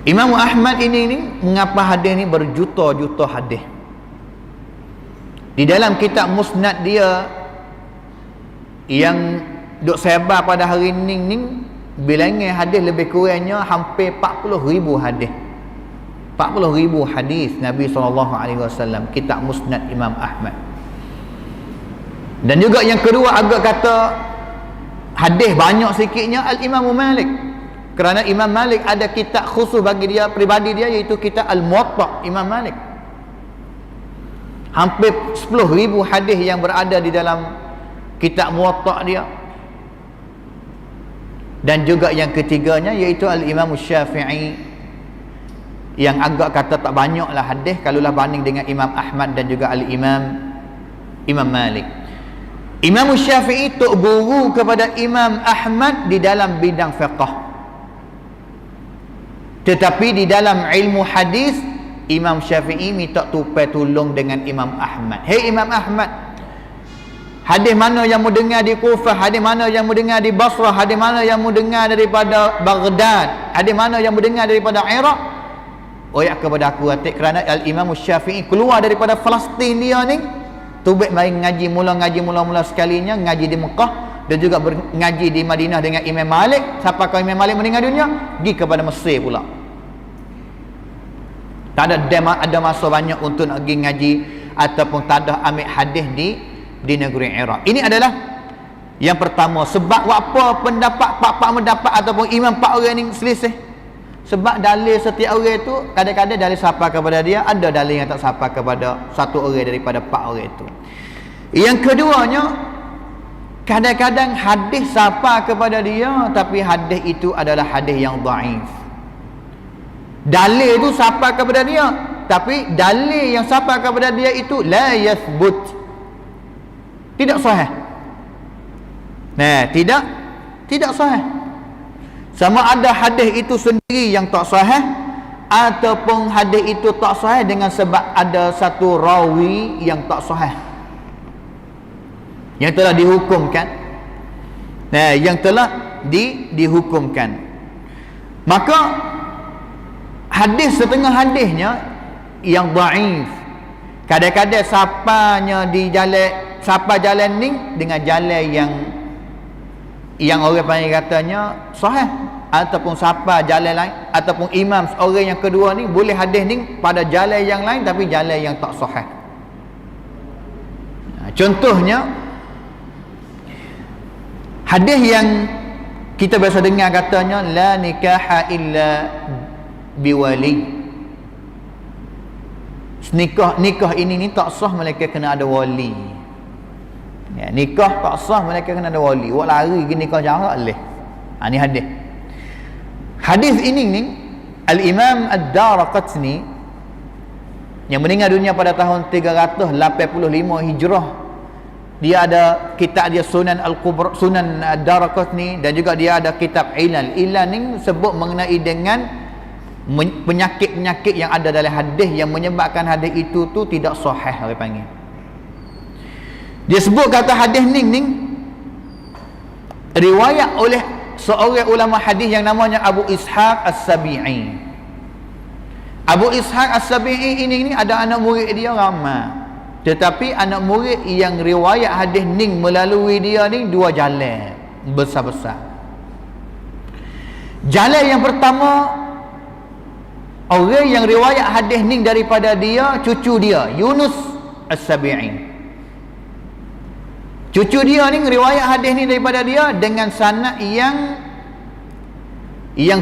Imam Ahmad ini mengapa hadis ni berjuta-juta hadis. Di dalam kitab musnad dia yang duk sebar pada hari ni bilangan hadis lebih kurangnya hampir 40,000 hadis. 40,000 hadis Nabi SAW, kitab musnad Imam Ahmad. Dan juga yang kedua agak kata hadis banyak sikitnya Al-Imam Malik, kerana Imam Malik ada kitab khusus bagi dia pribadi dia, iaitu kitab Al-Muwatta Imam Malik. Hampir 10,000 hadis yang berada di dalam kitab Muwatta dia. Dan juga yang ketiganya iaitu Al-Imam Syafi'i, yang agak kata tak banyaklah hadis kalaulah banding dengan Imam Ahmad dan juga Al-Imam Malik. Imam Syafi'i tok guru kepada Imam Ahmad di dalam bidang fiqh, tetapi di dalam ilmu hadis Imam Syafi'i minta tupai tolong dengan Imam Ahmad. Hei Imam Ahmad, hadis mana yang mu dengar di Kufah, hadis mana yang mu dengar di Basrah, hadis mana yang mu dengar daripada Baghdad, hadis mana yang mu dengar daripada Iraq, oyak kepada aku atik, kerana Al-Imam Syafi'i keluar daripada Palestin dia ni, tubik mari ngaji mula sekalinya ngaji di Mekah, dan juga ngaji di Madinah dengan Imam Malik. Siapa kau Imam Malik meninggal dunia, pergi kepada Mesir pula. Tak ada masa banyak untuk nak pergi ngaji ataupun tak ada ambil hadis di negeri Iraq. Ini adalah yang pertama. Sebab apa pendapat pak-pak mendapat ataupun imam pak orang ni selisih? Sebab dalil setiap orang itu kadang-kadang dalil sapa kepada dia, ada dalil yang tak sapa kepada satu orang daripada empat orang itu. Yang keduanya, kadang-kadang hadis sapa kepada dia tapi hadis itu adalah hadis yang dhaif. Dalil itu sapa kepada dia tapi dalil yang sapa kepada dia itu la yathbut, tidak sahih. Nah, tidak sahih. Sama ada hadis itu sendiri yang tak sahih ataupun hadis itu tak sahih dengan sebab ada satu rawi yang tak sahih yang telah dihukumkan. Nah, yang telah dihukumkan. Maka hadis setengah hadisnya yang dhaif, kadang-kadang sapanya di jalan, sapa jalan ni dengan jalan yang orang panggil katanya sahih, ataupun siapa jalan lain ataupun imam orang yang kedua ni boleh hadis ni pada jalan yang lain tapi jalan yang tak sahih. Contohnya hadis yang kita biasa dengar katanya la nikaha illa biwali. Nikah ini tak sah melainkan kena ada wali. Ya, nikah tak sah melainkan kena ada wali. Wak lari ke nikah jarak leh. Ni hadis. Hadis ini ni Al-Imam Ad-Daraqutni yang meninggal dunia pada tahun 385 Hijrah. Dia ada kitab dia Sunan Al-Kubra, Sunan Ad-Daraqutni, dan juga dia ada kitab Ilal. Ilal ni sebut mengenai dengan penyakit-penyakit yang ada dalam hadis yang menyebabkan hadis itu tu tidak sahih, orang panggil. Dia sebut kata hadis ni riwayat oleh seorang ulama hadis yang namanya Abu Ishaq As-Sabi'i. Abu Ishaq As-Sabi'i ini ada anak murid dia ramai, tetapi anak murid yang riwayat hadis ni melalui dia ni dua jalan besar-besar. Jalan yang pertama, orang yang riwayat hadis ni daripada dia cucu dia Yunus As-Sabi'i. Cucu dia ni riwayat hadis ni daripada dia dengan sanad yang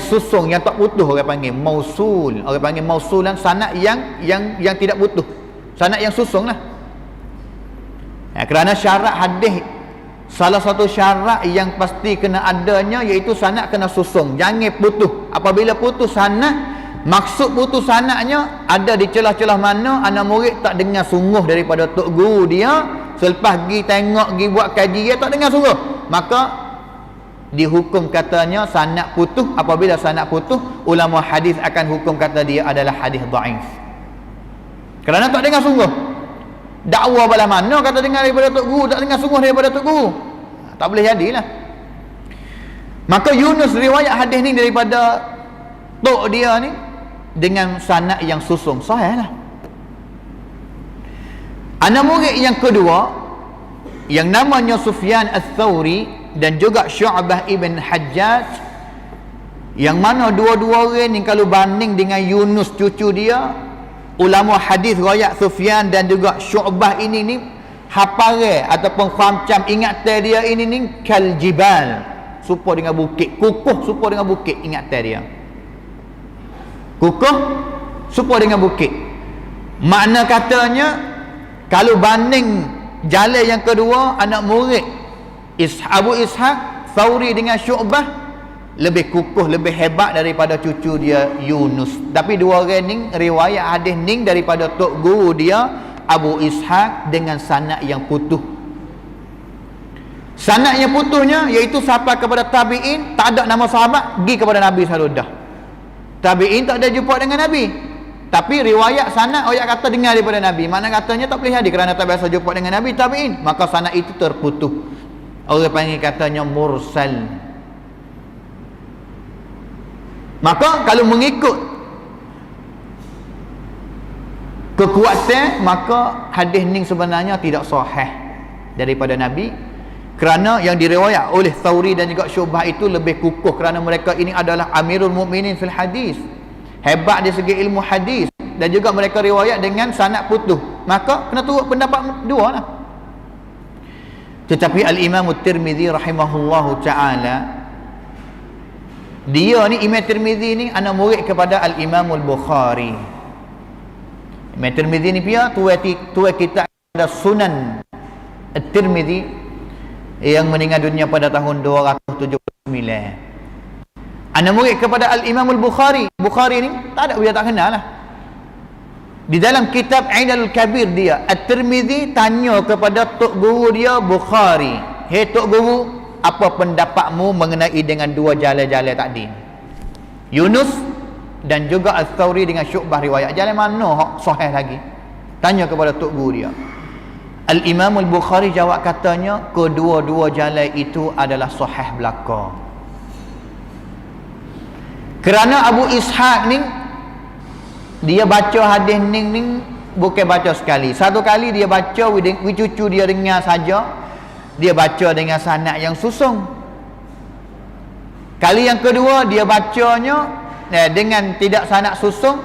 susung, yang tak putus, orang panggil mausul. Orang panggil mausulan, sanad yang tidak putus, sanad yang susung lah. Kerana syarat hadis salah satu syarat yang pasti kena adanya iaitu sanad kena susung, jangan putus. Apabila putus sanad, maksud putus sanadnya ada di celah-celah mana anak murid tak dengar sungguh daripada tok guru dia, selepas pergi tengok, pergi buat kaji, dia tak dengar sungguh, maka dihukum katanya sanad putus. Apabila sanad putus, ulama hadis akan hukum kata dia adalah hadis dhaif, kerana tak dengar sungguh. Dakwah bala mana kata dengar daripada tok guru, tak dengar sungguh daripada tok guru, tak boleh jadilah. Maka Yunus riwayat hadis ni daripada tok dia ni dengan sanad yang susung, sahih lah. Anak murid yang kedua yang namanya Sufyan Ats-Tsauri dan juga Syu'bah ibn Hajjaj, yang mana dua-dua orang ni kalau banding dengan Yunus cucu dia, ulama hadis riwayat Sufyan dan juga Syu'bah ini ni hafalan ataupun macam ingatan dia ini ni kal jibal, serupa dengan bukit, kukuh serupa dengan bukit ingatan dia, kukuh serupa dengan bukit. Makna katanya kalau banding jalan yang kedua anak murid Abu Ishaq Tsauri dengan Syu'bah, lebih kukuh, lebih hebat daripada cucu dia Yunus. Tapi dua orang ni riwayat hadis ni daripada tok guru dia Abu Ishaq dengan sanad yang putus. Sanad yang putusnya iaitu sampai kepada tabi'in, tak ada nama sahabat, pergi kepada Nabi sallallahu alaihi wasallam. Tabi'in tak ada jumpa dengan Nabi, tapi riwayat sanad ayat kata dengar daripada Nabi. Makna katanya tak boleh jadi kerana tak biasa jumpa dengan Nabi tabi'in, maka sanad itu terputus. Orang panggil katanya mursal. Maka kalau mengikut kekuatan, maka hadis ni sebenarnya tidak sahih daripada Nabi, kerana yang diriwayat oleh Tsauri dan juga Syu'bah itu lebih kukuh, kerana mereka ini adalah amirul mukminin fil hadis, hebat di segi ilmu hadis, dan juga mereka riwayat dengan sanad putus, maka kena turut pendapat dua lah. Tetapi Al-Imam Tirmizi rahimahullahu ta'ala, dia ni Imam Tirmizi ni anak murid kepada Al-Imam Al-Bukhari. Imam Tirmizi ni pia tua kitab ada Sunan At-Tirmizi yang meninggal dunia pada tahun 279. Anak murid kepada Al-Imam Al-Bukhari. Bukhari ni tak ada, dia tak kenal lah. Di dalam kitab Aidal Kabir dia, At-Tirmizi tanya kepada tok guru dia Bukhari, "Hei tok guru, apa pendapatmu mengenai dengan dua jalan-jalan tadi, Yunus dan juga Ats-Tsauri dengan Syu'bah, riwayat jalan mana hak sahih lagi?" Tanya kepada tok guru dia. Al-Imam Al-Bukhari jawab katanya, kedua-dua jalan itu adalah sahih belaka. Kerana Abu Ishaq ni dia baca hadis ni bukan baca sekali. Satu kali dia baca, cucu dia dengar saja, dia baca dengan sanad yang susung. Kali yang kedua dia bacanya dengan tidak sanad susung.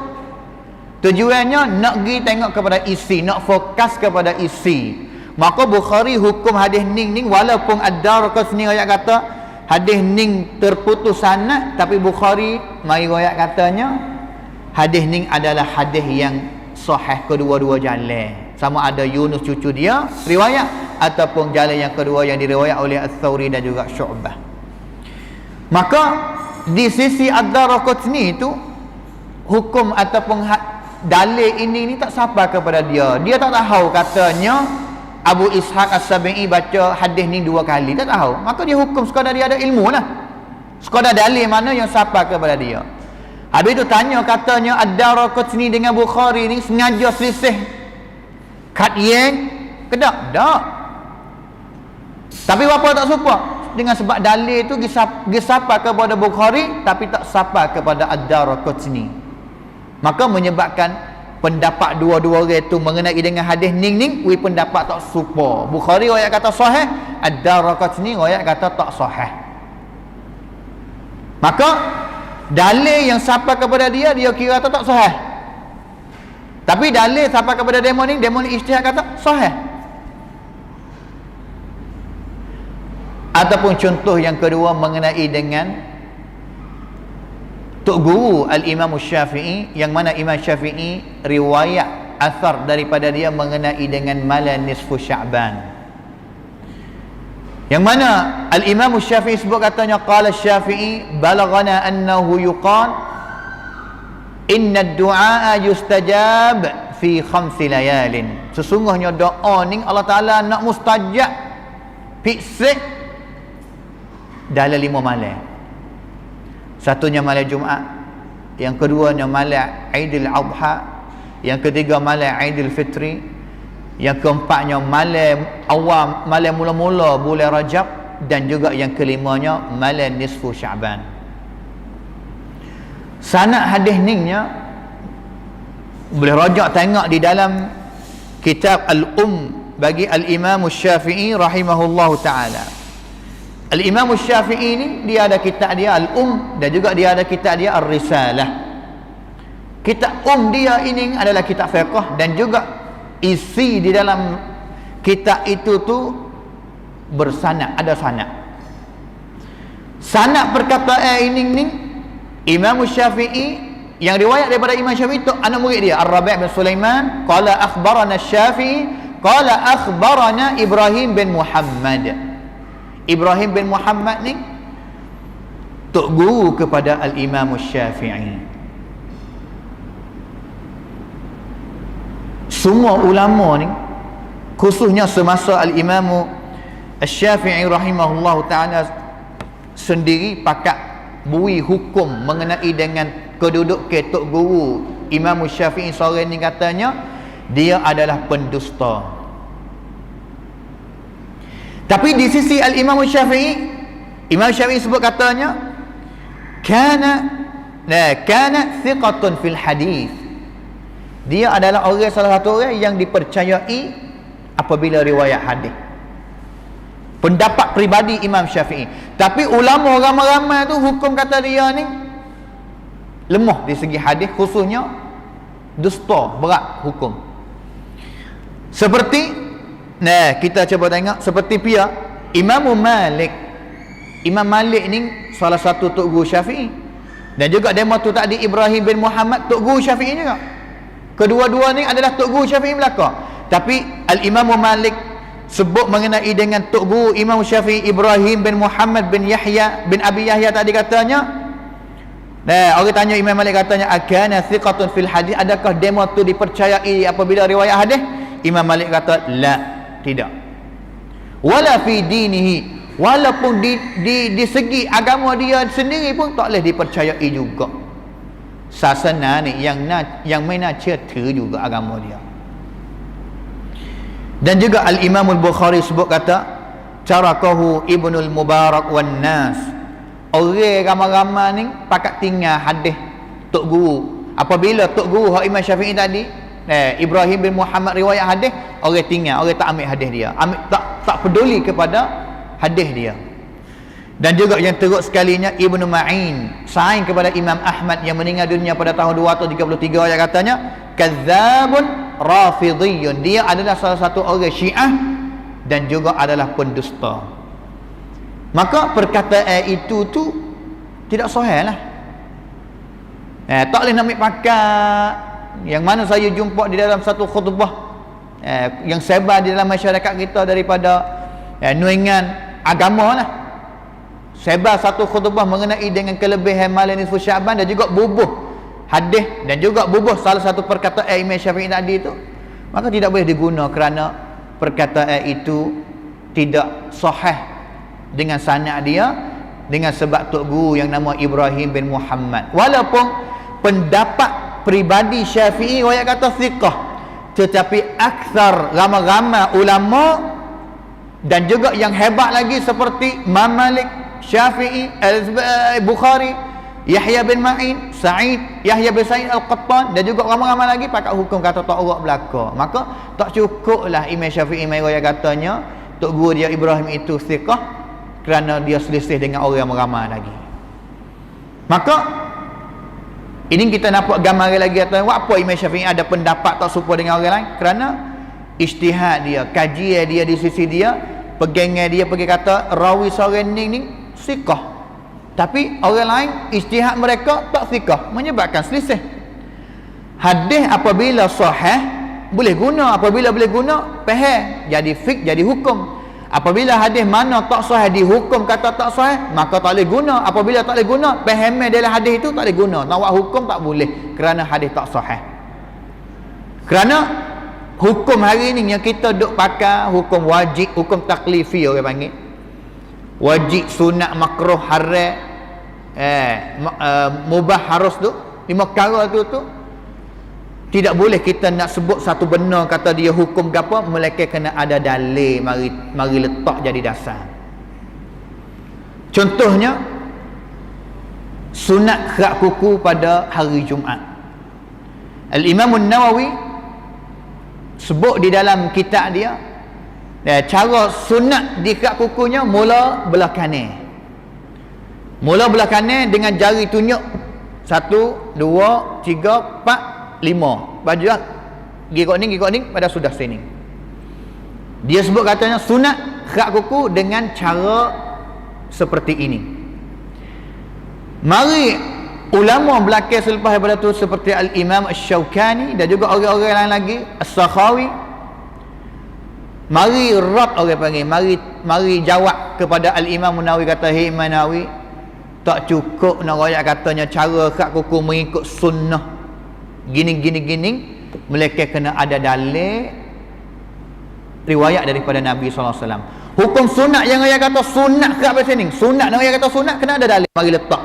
Tujuannya nak pergi tengok kepada isi, nak fokus kepada isi. Maka Bukhari hukum hadis ning walaupun Ad-Darqutni ayat kata hadis ning terputus sanad, tapi Bukhari mari ayat katanya hadis ning adalah hadis yang sahih kedua-dua jalan. Sama ada Yunus cucu dia riwayat ataupun jalan yang kedua yang diriwayat oleh Ats-Tsauri dan juga Syu'bah. Maka di sisi Ad-Darqutni itu hukum ataupun dalil ini tak sampai kepada dia. Dia tak tahu katanya Abu Ishaq As-Sabi'i baca hadis ni dua kali, tak tahu. Maka dia hukum sekadar dia ada ilmu lah, sekadar dalil mana yang sampai kepada dia. Habis itu tanya katanya Ad-Darqutni dengan Bukhari ni sengaja selisih kat yang kedak dak. Tapi apa tak serupa dengan sebab dalil itu gisapa kepada Bukhari tapi tak sapa kepada Ad-Darqutni. Maka menyebabkan pendapat dua-dua orang itu mengenai dengan hadis ning wi pendapat tak serupa. Bukhari riwayat kata sahih, Ad-Darqutni riwayat kata tak sahih. Maka dalil yang sampai kepada dia kira tak sahih. Tapi dalil sampai kepada demo ni ijtihad kata sahih. Ataupun contoh yang kedua mengenai dengan tok guru Al-Imam Syafi'i, yang mana Imam Syafi'i riwayat asar daripada dia mengenai dengan malam nisfu Sya'ban. Yang mana Al-Imam Syafi'i sebut katanya, qala Syafi'i balaghana annahu yuqal inna ad-du'a yustajab fi khamsi layalin. Sesungguhnya doa ni Allah Taala nak mustajab fiksik dalam 5 malam. Satunya malam Jumaat, yang keduanya malam Aidil Adha, yang ketiga malam Aidil Fitri, yang keempatnya malam awal, malam mula-mula bulan Rajab, dan juga yang kelimanya malam nisfu Syaban. Sanad hadis ninya boleh rajak tengok di dalam kitab bagi Al-Imam Syafi'i rahimahullahu taala. Al-Imam Syafi'i ni dia ada kitab dia dan juga dia ada kitab dia Ar-Risalah. Kitab dia ini adalah kitab fiqh, dan juga isi di dalam kitab itu tu bersanad, ada sanad. Sanad perkataan ini Imam Syafi'i, yang riwayat daripada Imam Syafi'i itu anak murid dia Ar-Rabi' bin Sulaiman, qala akhbarana Syafi'i qala akhbarana Ibrahim bin Muhammad. Ibrahim bin Muhammad ni tok guru kepada Al-Imam Syafi'i. Semua ulama ni, khususnya semasa Al-Imam Syafi'i rahimahullah ta'ala sendiri, pakat bui hukum mengenai dengan kedudukan tok guru Imam Syafi'i seorang ni, katanya dia adalah pendusta. Tapi di sisi Al-Imam Syafi'i, Imam Syafi'i sebut katanya kana thiqatun fil hadis. Dia adalah salah satu orang yang dipercayai apabila riwayat hadis. Pendapat pribadi Imam Syafi'i. Tapi ulama ramai-ramai tu hukum kata dia ni lemah di segi hadis, khususnya dusta, berat hukum. Seperti kita cuba tengok seperti pihak Imam Malik. Imam Malik ni salah satu tok guru Syafi'i, dan juga demo tu tadi Ibrahim bin Muhammad tok guru Syafi'i juga. Kedua-dua ni adalah tok guru Syafi'i belaka. Tapi Al-Imam Malik sebut mengenai dengan tok guru Imam Syafi'i Ibrahim bin Muhammad bin Yahya bin Abi Yahya tadi, katanya orang tanya Imam Malik, katanya akana thiqatun fil hadis, adakah demo tu dipercayai apabila riwayat hadis? Imam Malik kata la, tidak. Wala fi dinihi, walaupun di segi agama dia sendiri pun tak boleh dipercayai juga. Sasana ni yang mana cerita juga agama dia. Dan juga Al-Imam Al-Bukhari sebut kata tarakahu Ibnul Mubarak wan nas. Orang ramai-ramai ni pakat tinggal hadis tok guru. Apabila tok guru Imam Syafi'i tadi Ibrahim bin Muhammad riwayat hadis, orang tinggal, orang tak ambil hadis dia, tak peduli kepada hadis dia. Dan juga yang teruk sekalinya Ibnu Ma'in, saing kepada Imam Ahmad yang meninggal dunia pada tahun 233, yang katanya kadzabun rafidhiyun, dia adalah salah satu orang Syiah dan juga adalah pendusta. Maka perkataan itu tu tidak sahih lah. Tak boleh nak ambil pakat. Yang mana saya jumpa di dalam satu khutbah yang sebar di dalam masyarakat kita daripada nuangan agama lah, sebar satu khutbah mengenai dengan kelebihan malam nisfu Syaban, dan juga bubuh hadis, dan juga bubuh salah satu perkataan Imam Syafi'i tadi itu, maka tidak boleh digunakan kerana perkataan itu tidak sahih dengan sanad dia, dengan sebab tok guru yang nama Ibrahim bin Muhammad. Walaupun pendapat pribadi Syafi'i orang kata thiqah, tetapi aksar ramai-ramai ulama dan juga yang hebat lagi seperti Imam Malik, Syafi'i, Bukhari, Yahya bin Ma'in, Yahya bin Sa'id Al-Qattan, dan juga ramai-ramai lagi pakat hukum kata tak orang belaka. Maka tak cukuplah Imam Syafi'i mai royak katanya tok guru dia Ibrahim itu thiqah kerana dia selisih dengan orang ramai lagi. Maka ini kita nampak gambar lagi kata apa Imam Syafi'i ada pendapat tak serupa dengan orang lain, kerana ijtihad dia, kajian dia di sisi dia, pegangan dia pergi kata rawi seorang ni thiqah, tapi orang lain ijtihad mereka tak thiqah, menyebabkan selisih. Hadis apabila sahih boleh guna, apabila boleh guna faham, jadi fiqh, jadi hukum. Apabila hadis mana tak sahih dihukum kata tak sahih, maka tak boleh guna. Apabila tak boleh guna, faham dalam hadis itu tak boleh guna. Nak buat hukum tak boleh kerana hadis tak sahih. Kerana hukum hari ni yang kita duk pakai hukum wajib, hukum taklifi orang panggil. Wajib, sunat, makruh, haram, mubah, harus tu, 5 perkara tu tidak boleh kita nak sebut satu benda kata dia hukum ke apa, melainkan kena ada dalil mari letak jadi dasar. Contohnya sunat kerak kuku pada hari Jumaat. Al-Imam An-Nawawi sebut di dalam kitab dia, cara sunat di kerak kukunya mula belah kanan. Mula belah kanan dengan jari tunjuk 1, 2, 3, 4, 5. Baju gigok ni pada sudah sini. Dia sebut katanya sunat kerak kuku dengan cara seperti ini. Mari ulama belakang selepas daripada tu seperti Al-Imam Asy-Syaukani dan juga orang-orang lain lagi, As-Sakhawi, mari rad orang panggil, mari jawab kepada Al-Imam Nawawi, kata, "Hei Imam Nawawi, tak cukup nak royak katanya cara kerak kuku mengikut sunnah gini, melainkan kena ada dalil riwayat daripada Nabi SAW. Hukum sunat yang saya kata sunat kerak pada sini, sunat yang saya kata sunat kena ada dalil, mari letak,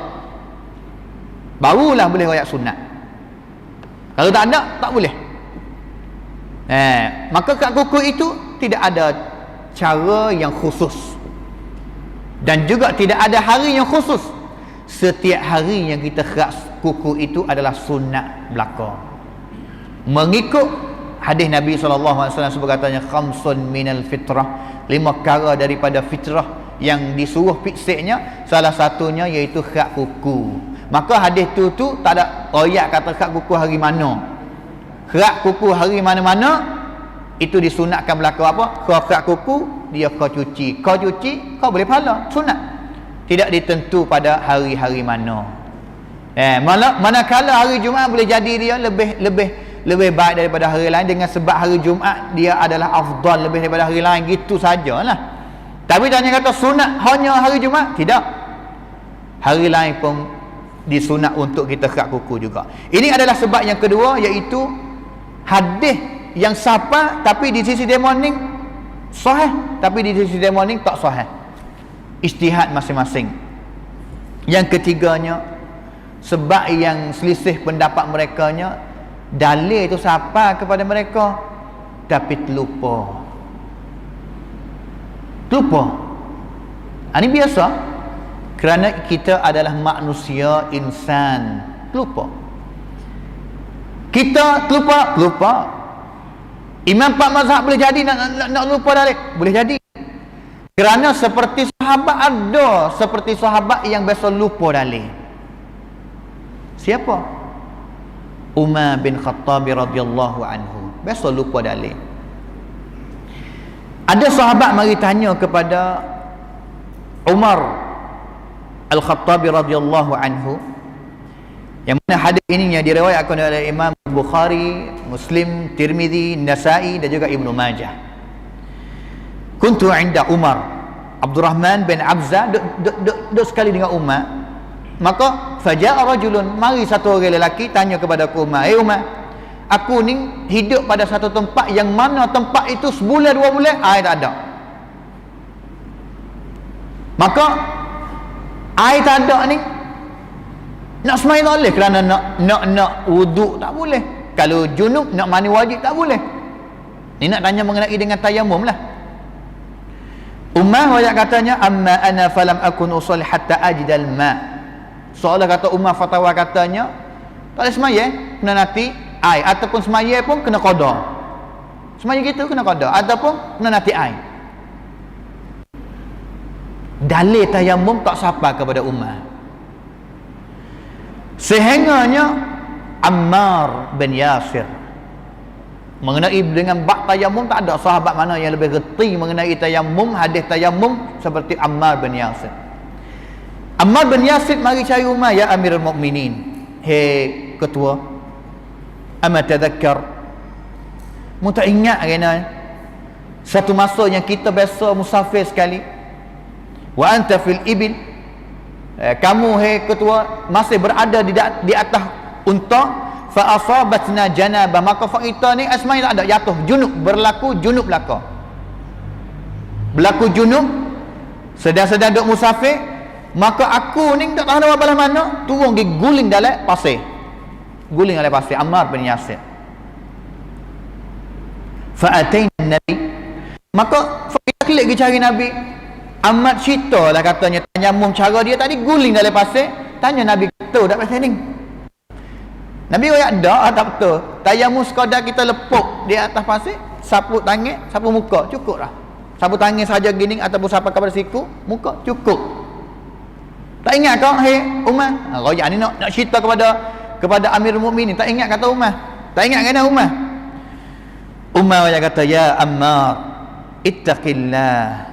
barulah boleh royak sunat. Kalau tak ada, tak boleh. Maka kerak kuku itu tidak ada cara yang khusus dan juga tidak ada hari yang khusus. Setiap hari yang kita kerak kuku itu adalah sunat belaka, mengikut hadis Nabi SAW sebut katanya, khamsun minal fitrah, 5 perkara daripada fitrah yang disuruh fiksiknya, salah satunya iaitu kerak kuku. Maka hadis tu tak ada royak kata kerak kuku hari mana. Kerak kuku hari mana-mana itu disunatkan belaka apa? Kau kerak kuku, dia kau cuci, kau boleh pahala, sunat. Tidak ditentu pada hari-hari mana. Manakala hari Jumaat boleh jadi dia lebih baik daripada hari lain, dengan sebab hari Jumaat dia adalah afdal lebih daripada hari lain, gitu sajalah. Tapi jangan kata sunat hanya hari Jumaat, tidak. Hari lain pun disunat untuk kita kerak kuku juga. Ini adalah sebab yang kedua, iaitu hadis yang sahih tapi di sisi demoning sahih, tapi di sisi demoning tak sahih. Ijtihad masing-masing. Yang ketiganya, sebab yang selisih pendapat merekanya, dalil itu sampai kepada mereka tapi terlupa. Ini biasa, kerana kita adalah manusia, insan, lupa. Kita lupa. Imam 4 mazhab boleh jadi nak lupa dalil, boleh jadi. Kerana seperti sahabat yang biasa lupa dalil. Siapa? Umar bin Khattab radhiyallahu anhu, biasa lupa dalil. Ada sahabat mari tanya kepada Umar Al-Khattab radhiyallahu anhu, yang mana hadis ini yang diriwayatkan oleh Imam Bukhari, Muslim, Tirmizi, Nasa'i dan juga Ibnu Majah. Kuntu inda Umar, Abdurrahman bin Abza duduk sekali dengan Umar. Maka faja'a rajulun, mari satu orang lelaki tanya kepada Umar, "Hey Umar, aku ni hidup pada satu tempat yang mana tempat itu sebulan 2 bulan air tak ada. Maka air tak ada ni, nak sembahyang tak boleh, kerana nak wuduk tak boleh. Kalau junub nak mandi wajib tak boleh." Ni nak tanya mengenai dengan tayamum lah. Umar wayak katanya, "Amma ana falam akun usalli hatta ajidal ma." Seolah kata Umar fatwa katanya, tak boleh sembahyang kena nanti air, ataupun sembahyang pun kena qada. Sembahyang gitu kena qada ataupun kena nanti air. Dalil tayamum tak sampai kepada Umar. Sehingganya Ammar bin Yasir mengenai dengan bab tayamum, tak ada sahabat mana yang lebih reti mengenai tayamum, hadis tayamum seperti Ammar bin Yasir. Ammar bin Yasir mari cari Umar, "Ya Amirul Mukminin, hei ketua, ama tadhakkar, mu tak ingat kena Satu masa yang kita biasa musafir sekali. Wa anta fil ibil, kamu hai ketua masih berada di atas unta, fa asabatna janabah, maka kita ni asmai tak ada jatuh junub, berlaku junub belaka. Berlaku junub sedang-sedang duk musafir, maka aku ni tak tahu belah mana turun pergi guling dalam pasir. Guling dalam pasir. Ammar bin Yasir. Fa ataina nabi, maka kita klik pergi cari Nabi. Amat cerita lah katanya, tanya mum cara dia tadi guling dalam pasir. Tanya Nabi, betul tak pasal ni? Nabi kata tak betul. Tayamum sekadar kita lepuk di atas pasir, sapu tangan, sapu muka, cukup lah. Sapu tangan saja gini ataupun sapu kepada siku, muka, cukup. Tak ingat kau hei Umar? Royak ni nak cerita kepada Amirul Mukminin. Tak ingat kata Umar? Tak ingat kena Umar? Umar yang kata, ya Ammar, ittaqillah,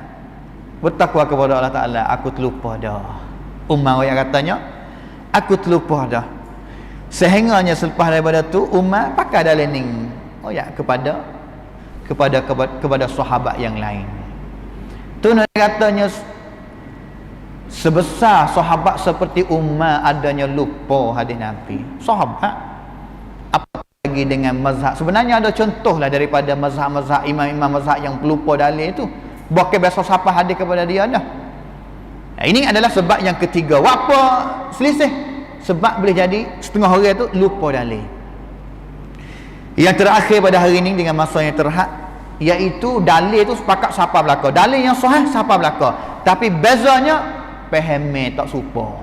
bertakwa kepada Allah Ta'ala. Aku terlupa dah. Umar yang katanya, aku terlupa dah. Sehingganya selepas daripada tu Umar pakai dalam ni kepada sahabat yang lain. Tu nak katanya, sebesar sahabat seperti Umar adanya lupa hadis Nabi. Sahabat apa lagi dengan mazhab. Sebenarnya ada contoh lah daripada mazhab-mazhab, imam-imam mazhab yang pelupa dalil tu. Bukan biasa siapa hadis kepada dia dah. Ini adalah sebab yang ketiga. Apa selisih? Sebab boleh jadi setengah orang tu lupa dalil. Yang terakhir pada hari ini dengan masa yang terhad, iaitu dalil tu sepakat siapa belaka. Dalil yang sahih siapa belaka. Tapi bezanya faham tak serupa.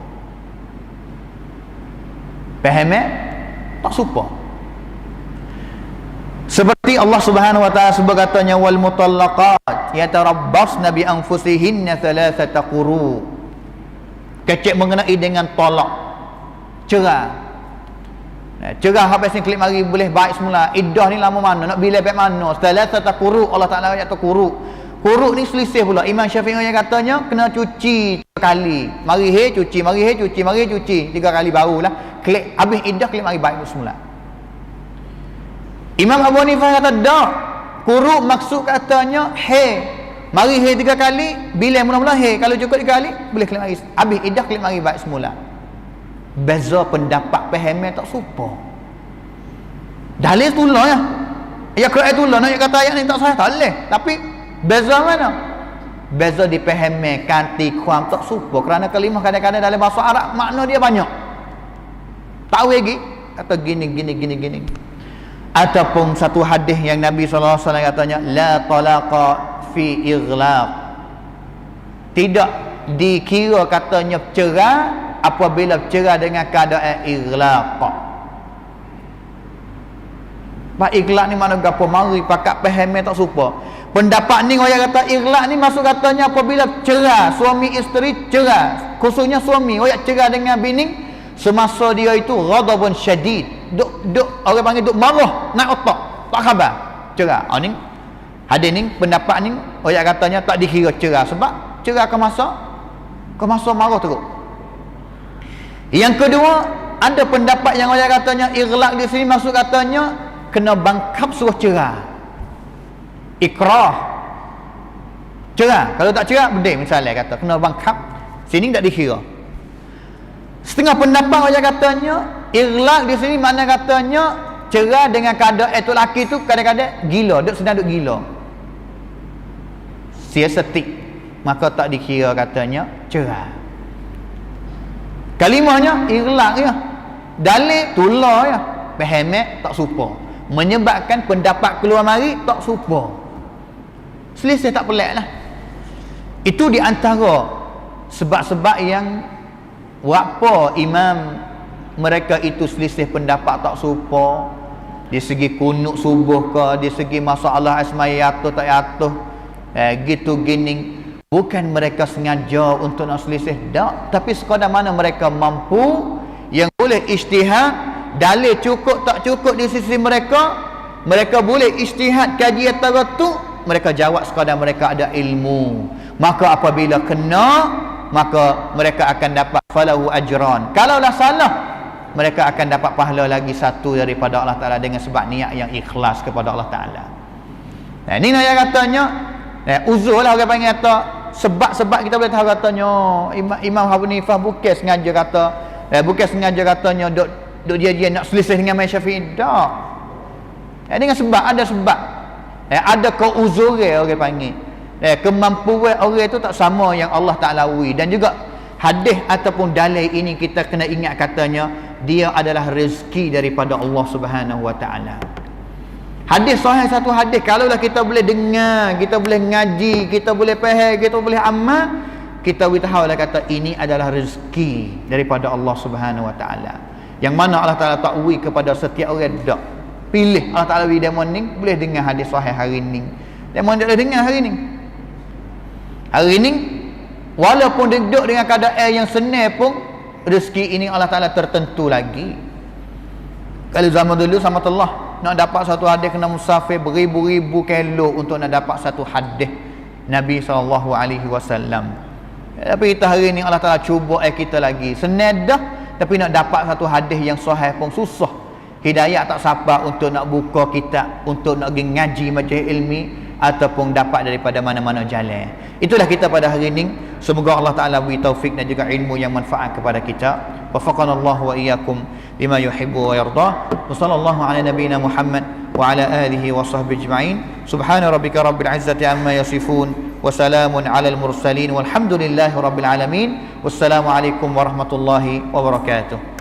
Faham tak serupa. Seperti Allah Subhanahu wa taala sebut katanya, wal mutallaqat yatarabbasna bi anfusihinna thalathata quru. Kecek mengenai dengan tolak, cerai. Cerai habis ni klik mari boleh baik semula. Iddah ni lama mana, nak bila baik mana? Thalathata quru, Allah Taala kata quru. Quru ni selisih pula. Imam Syafi'i yang katanya kena cuci 3 kali. Mari cuci, mari cuci, mari cuci 3 kali barulah klik habis iddah klik mari baik semula. Imam Abu Hanifah kata dak. Quru maksud katanya mari 3 kali, bila mula-mula kalau cukup 3 kali boleh klik mari habis iddah klik mari baik semula. Beza pendapat faham tak serupa. Dalil tulah ya. Ya Quran tulah nak kata ayat ni tak sah tak boleh. Tapi beza mana? Beza dipahami kanti kuam tak serupa kerana kalimah kadang-kadang dalam bahasa Arab makna dia banyak. Tahu lagi kata gini. Ataupun satu hadis yang Nabi SAW katanya, la talaqa fi ighlaq, tidak dikira katanya cerai apabila cerai dengan keadaan ighlaq. Pak ighlaq ni mana gapo mari pakat faham tak serupa. Pendapat ni orang kata ighlaq ni maksud katanya apabila cerai, suami isteri cerai, khususnya suami orang cerai dengan bini semasa dia itu ghadabun syadid, duk orang panggil duk marah nak otak, tak khabar cerai. Ni hadis ni pendapat ni orang katanya tak dikira cerai sebab cerai ke masa marah teruk. Yang kedua, ada pendapat yang orang katanya ighlaq di sini maksud katanya kena bangkap suruh cerai, ikrah cerai. Kalau tak cerai bedil misalnya kata kena bangkap, sini tak dikira. Setengah pendapat orang katanya ighlaq di sini makna katanya cerai dengan keadaan itu laki tu kadang-kadang gila, sedang gila, siasetik, maka tak dikira katanya cerai. Kalimahnya ighlaq ya, dalil tulah ya, faham tak serupa, menyebabkan pendapat keluar mari tak serupa, selisih tak pelik lah. Itu di antara sebab-sebab yang wapa imam mereka itu selisih pendapat tak serupa di segi kunut subuh ke, di segi masalah asma'i yatuh tak yatuh, gitu gini. Bukan mereka sengaja untuk nak selisih, tak, tapi sekadar mana mereka mampu yang boleh ijtihad, dalil cukup tak cukup di sisi mereka, mereka boleh ijtihad kaji taratu, mereka jawab sekadar mereka ada ilmu. Maka apabila kena, maka mereka akan dapat falahu ajran. Kalaulah salah, mereka akan dapat pahala lagi satu daripada Allah Ta'ala dengan sebab niat yang ikhlas kepada Allah Ta'ala. Ni nak katanya uzur lah orang panggil kata, sebab kita boleh tahu katanya Imam Abu Hanifah bukan sengaja kata bukan sengaja katanya duk dia nak selisih dengan Imam Syafi'i dak. Dengan sebab, ada sebab. Ada keuzuran orang panggil. Kemampuan orang itu tak sama yang Allah Ta'ala wi. Dan juga hadis ataupun dalil ini kita kena ingat katanya dia adalah rezeki daripada Allah Subhanahu Wa Ta'ala. Hadis sahih, satu hadis kalaulah kita boleh dengar, kita boleh ngaji, kita boleh faham, kita boleh amal, kita tahu lah kata ini adalah rezeki daripada Allah Subhanahu Wa Ta'ala, yang mana Allah Ta'ala tak wi kepada setiap orang dak. Pilih Allah Ta'ala wi demon ni boleh dengar hadis sahih hari ni, demon tak boleh dengar hari ni. Hari ni walaupun duduk dengan keadaan yang senang pun rezeki ini Allah Ta'ala tertentu lagi. Kalau zaman dulu sama Allah nak dapat satu hadis kena musafir beribu-ribu kilo untuk nak dapat satu hadis Nabi SAW. Tapi kita hari ni Allah Ta'ala cuba kita lagi senang dah, tapi nak dapat satu hadis yang sahih pun susah. Hidayah tak sabar untuk nak buka kitab, untuk nak pergi ngaji majlis ilmi ataupun dapat daripada mana-mana jalan. Itulah kita pada hari ini. Semoga Allah Ta'ala beri taufik dan juga ilmu yang manfaat kepada kita. Wafaqanallahu wa iyyakum lima yuhibbu wa yardah. Wa sallallahu ala nabiyyina Muhammad wa ala alihi wa sahbihi ajma'in. Subhana rabbika rabbil izzati amma yasifun wa salamun ala al mursalin walhamdulillahi rabbil alamin. Wassalamu alaikum warahmatullahi wabarakatuh.